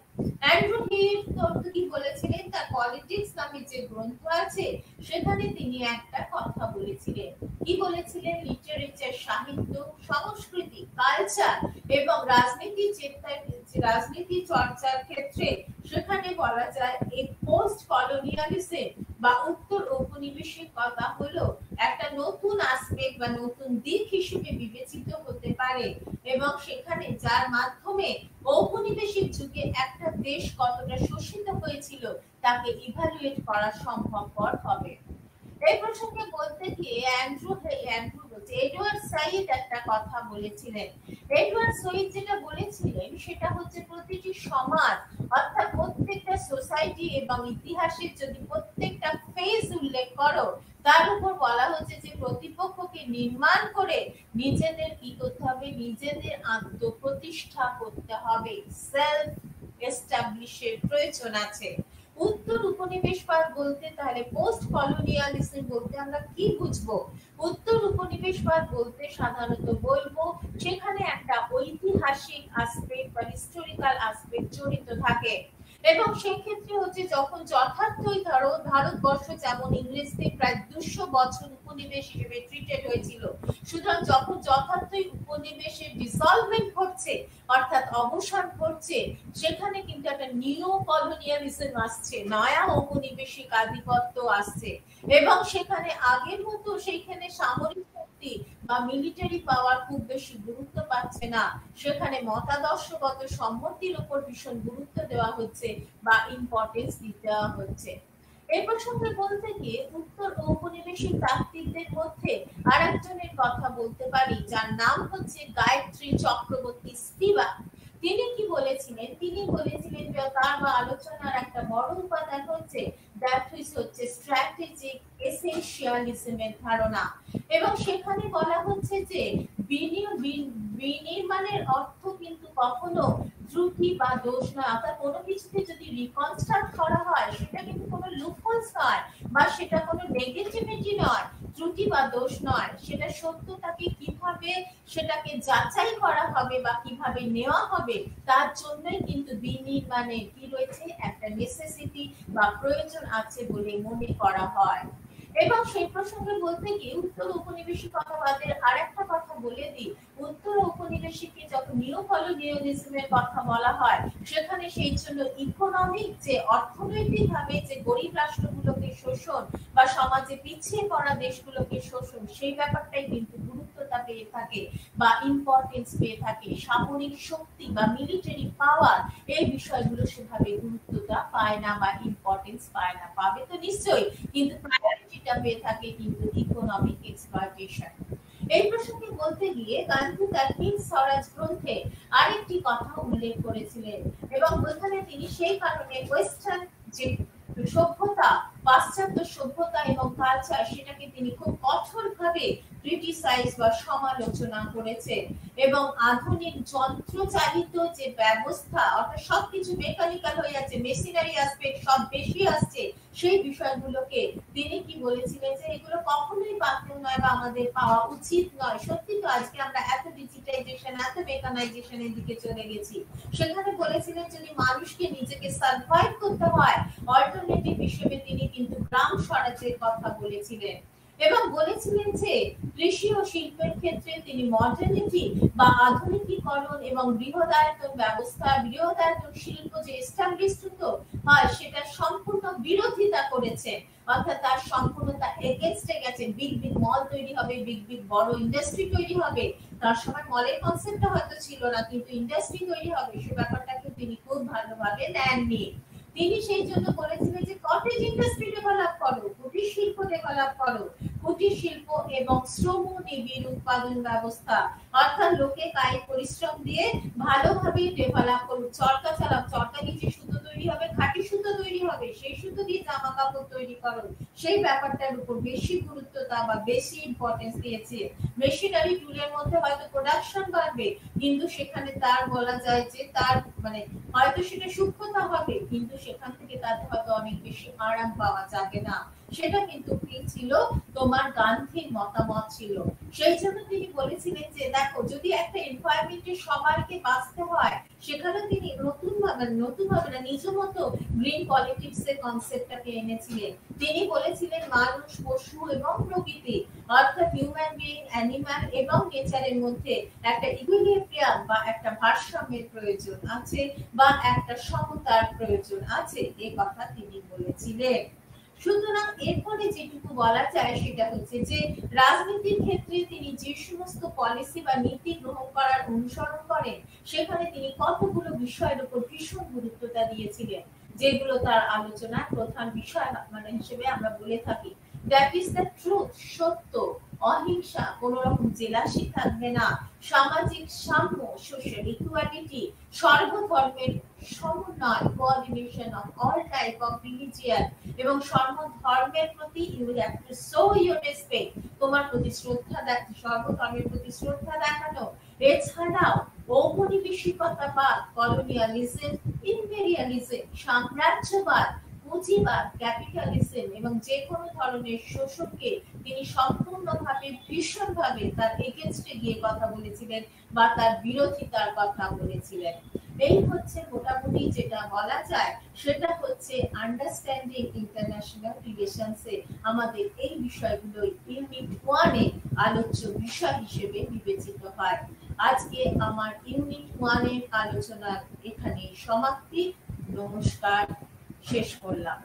অ্যান্ড্রু হেইউড তত্ত্ব কি বলেছিলেন, তার পলিটিক্স নামে যে গ্রন্থ আছে সেখানে তিনি একটা কথা বলেছিলেন। কি বলেছিলেন? লিটারেচার, সাহিত্য, সংস্কৃতি, কালচার এবং রাজনীতি চর্চার ক্ষেত্রে সেখানে বলা যায় এই পোস্ট কলোনিয়ালিজম বা উত্তর ঔপনিবেশিকতা হলো একটা নতুন আসপেক্ট বা নতুন দিক হিসেবে বিবেচিত হতে পারে এবং সেখানে যার মাধ্যমে ঔপনিবেশিক যুগে একটা দেশ কতটা শোষিত হয়েছিল তাকে ইভালুয়েট করা সম্ভবপর হবে। এই প্রসঙ্গে বলতে গিয়ে এডওয়ার্ড সাইদ একটা কথা বলেছিলেন। এডওয়ার্ড সাইদ যেটা বলেছিলেন সেটা হচ্ছে প্রতিটি সমাজ অর্থাৎ প্রত্যেকটা সোসাইটি এবং ইতিহাসের যদি প্রত্যেকটা ফেজ উল্লেখ করো তার উপর বলা হচ্ছে যে প্রতিপক্ষকে নির্মাণ করে নিজেদের কি করতে হবে, নিজেদের আত্মপ্রতিষ্ঠা করতে হবে, সেলফ এস্টাবলিশের প্রয়োজন আছে। উত্তর উপনিবেশবাদ বলতে তাহলে পোস্ট কলোনিয়ালিজম বলতে আমরা কি বুঝবো? উত্তর উপনিবেশবাদ বলতে সাধারণত বলবো সেখানে একটা ঐতিহাসিক আসপেক্ট বা হিস্টোরিক্যাল আসপেক্ট জড়িত থাকে এবং সেই ক্ষেত্রে হচ্ছে যখন যথার্থই ধরো ভারতবর্ষ যেমন ইংরেজদের প্রায় 200 বছর উপনিবেশ হিসেবে ট্রিটেড হয়েছিল, সুতরাং যখন যথার্থই উপনিবেশের ডিসলভমেন্ট ঘটছে অর্থাৎ অবসান ঘটছে, সেখানে কিন্তু একটা নিও কলোনিয়ালিজম আসছে, নয়া ঔপনিবেশিক আধিপত্য আসছে এবং সেখানে আগের মতো সেইখানে সামরিক শক্তি বা মিলিটারি পাওয়ার খুব বেশি গুরুত্ব পাচ্ছে না, সেখানে মতাদর্শগত সম্মতির উপর ভীষণ গুরুত্ব দেওয়া হচ্ছে বা ইম্পর্টেন্স দিতে হচ্ছে। এই প্রসঙ্গে বলতে গিয়ে উত্তর ঔপনিবেশিক তাত্ত্বিকদের মধ্যে আর একজনের কথা বলতে পারি, যার নাম হচ্ছে গায়ত্রী চক্রবর্তী স্পিভাক। তিনি কি বলেছিলেন? তিনি বলেছিলেন যে তার আলোচনার একটা বড় উপাদান হচ্ছে দ্যাট হচ্ছে স্ট্র্যাটেজিক এসেনশিয়ালিজমের ধারণা, এবং সেখানে বলা হচ্ছে যে বিনির্মাণের অর্থ কিন্তু কখনো ত্রুটি বা দোষ না, অর্থাৎ কোনো কিছুকে যদি রিকনস্ট্রাক্ট করা হয় সেটা কিন্তু কোনো লুপহোলস নয় বা সেটা কোনো নেগেটিভিটি নয়, ত্রুটি বা দোষ নয়, সেটা সত্যতাকে কিভাবে সেটাকে যাচাই করা হবে বা কিভাবে নেওয়া হবে তার জন্যই কিন্তু বিনির্মাণে কি রয়েছে একটা নেসেসিটি বা প্রয়োজন আছে বলে মনে করা হয়। এবং সেই প্রসঙ্গে বলতে গিয়ে উত্তর ঔপনিবেশিকতাবাদের আরেকটা কথা বলে দিই, উত্তর ঔপনিবেশিকে যখন নিও কলোনিয়ালিজমের কথা বলা হয় সেখানে সেই জন্য ইকোনমিক যে অর্থনৈতিক ভাবে যে গরিব রাষ্ট্রগুলোকে শোষণ বা সমাজে পিছিয়ে পড়া দেশগুলোকে শোষণ, সেই ব্যাপারটাই কিন্তু গুরুত্বতা পেয়ে থাকে বা ইম্পর্টেন্স পেয়ে থাকে। সামরিক শক্তি বা মিলিটারি পাওয়ার এই বিষয়গুলো সেভাবে গুরুত্বতা পায় না বা ইম্পর্টেন্স পায় না, পাবে তো নিশ্চয়ই, কিন্তু প্রায়োরিটিটা পেয়ে থাকে কিন্তু ইকোনমিক এক্সপ্লয়টেশন। এই প্রসঙ্গে বলতে গিয়ে গান্ধী তার হিন্দ স্বরাজ গ্রন্থে আরেকটি কথা উল্লেখ করেছিলেন এবং ওখানে তিনি সেই কারণে ওয়েস্টার্ন যে সভ্যতা, পাশ্চাত্য সভ্যতা এবং কালচার, সেটাকে তিনি খুব কঠোরভাবে ক্রিটিসাইজ বা সমালোচনা করেছে এবং আধুনিক যন্ত্রচালিত যে ব্যবস্থা অর্থাৎ সবকিছু মেকানিক্যাল হয়ে যাচ্ছে, মেশিনারি অ্যাসপেক্ট সব বেশি আসছে, সেই বিষয়গুলোকে তিনি কি বলেছিলেন যে এগুলো কখনোই পাত্র নয় বা আমাদের পাওয়া উচিত নয়। সত্যি তো আজকে আমরা এত ডিজিটাইজেশন এত মেকানাইজেশনের দিকে চলে গেছি, সেখানে বলেছিলেন যদি মানুষকে নিজেকে সার্ভাইভ করতে হয় অল্টারনেটিভ হিসেবে তিনি কিন্তু গ্রাম স্বরাজের কথা বলেছিলেন এবং বলেছিলেন যে কৃষি ও শিল্পের ক্ষেত্রে তিনি মডার্নিটি বা আধুনিকীকরণ এবং বৃহদায়তন ব্যবস্থা, বৃহদায়তন শিল্প যে এস্টাবলিশ হতো হয় সেটা সম্পূর্ণ বিরোধিতা করেছেন, অর্থাৎ তার সম্পূর্ণতা এগেইনস্টে গেছেন। বিগ বিগ মল তৈরি হবে, বিগ বিগ বড় ইন্ডাস্ট্রি তৈরি হবে, তার সময় মলের কনসেপ্টটা হয়তো ছিল না কিন্তু ইন্ডাস্ট্রি তৈরি হবে, সে ব্যাপারটাকে তিনি খুব ভালোভাবে নেননি। তিনি সেই জন্য বলেছিলেন যে কটেজ ইন্ডাস্ট্রি ডেভেলপ করো, কুটির শিল্প ডেভেলপ করো, কুটির শিল্প এবং শ্রম নিবিড় উৎপাদন ব্যবস্থা, অর্থাৎ লোকে কায়িক পরিশ্রম দিয়ে ভালোভাবে ডেভেলপ করুক, চরকা চালাক, চরকা নিচে সুতো তৈরি হবে, খাঁটি সুতো তৈরি হবে, সেই সুতো দিয়ে জামা কাপড় তৈরি করো, সেই ব্যাপারটার উপর বেশি গুরুত্ব বা বেশি ইম্পর্টেন্স দিয়েছে। মেশিনারি টুলের মধ্যে হয়তো প্রোডাকশন বাড়বে কিন্তু সেখানে তার বলা যায় যে তার মানে হয়তো সেটা সূক্ষ্মতা হবে কিন্তু সেখান থেকে তাদের হয়তো অনেক বেশি আরাম পাওয়া যাবে না, সেটা কিন্তু কি ছিল তোমার গান্ধীর মতামত ছিল। সেই জন্য তিনি বলেছিলেন যে দেখো যদি একটা এনভায়রনমেন্টে সবাইকে বাঁচতে হয় সেখানে তিনি নতুন ভাবে না নিজ মতো গ্রিন পলিটিক্স এর কনসেপ্টটাকে এনেছিলেন। তিনি বলেছিলেন মানুষ, পশু এবং প্রকৃতি অর্থাৎ হিউম্যান বিং, অ্যানিম্যাল এবং নেচারের মধ্যে একটা ইকুইলিব্রিয়াম বা একটা ভারসাম্যের প্রয়োজন আছে বা একটা সমতার প্রয়োজন আছে, এই কথা তিনি বলেছিলেন। সুতরাং এরপরে যেটুকু বলা যায় সেটা হচ্ছে যে রাজনীতির ক্ষেত্রে তিনি যে সমস্ত পলিসি বা নীতি গ্রহণ করার অনুসরণ করেন সেখানে তিনি কতগুলো বিষয়ের উপর ভীষণ গুরুত্বটা দিয়েছিলেন, যেগুলো তার আলোচনার প্রধান বিষয় মানে হিসেবে আমরা বলে থাকি। দ্যাট ইজ দ্য ট্রুথ, সত্য, অহিংসা, কোন রকম জেলাসি থাকবে না, সামাজিক সাম্য, সোশ্যাল ইকুয়ালিটি, সর্বধর্মের সমন্বয়, coordination of all type of religion এবং সর্বধর্মের প্রতি you have to show your respect, তোমার প্রতি শ্রদ্ধা দেখানো, সর্বধর্মের প্রতি শ্রদ্ধা দেখানো। এছাড়াও ঔপনিবেশিকতাবাদ, কলোনিয়ালিজম, ইম্পেরিয়ালিজম, সাম্রাজ্যবাদ, পুঁজিবাদ, ক্যাপিটালিজম এবং যে কোনো ধরনের শোষণকে তিনি সম্পূর্ণভাবে ভীষণভাবে তার এগেইনস্টে গিয়ে কথা বলেছিলেন বা তার বিরোধিতার কথা বলেছিলেন। এই হচ্ছে মোটামুটি যেটা বলা যায়, সেটা হচ্ছে আন্ডারস্ট্যান্ডিং ইন্টারন্যাশনাল রিলেশনসে আমাদের এই বিষয়গুলোই ইউনিট 1 এ আলোচ্য বিষয় হিসেবে বিবেচিত হয়। আজকে আমার ইউনিট 1 এর আলোচনা এখানে সমাপ্তি। নমস্কার, শেষ করলাম।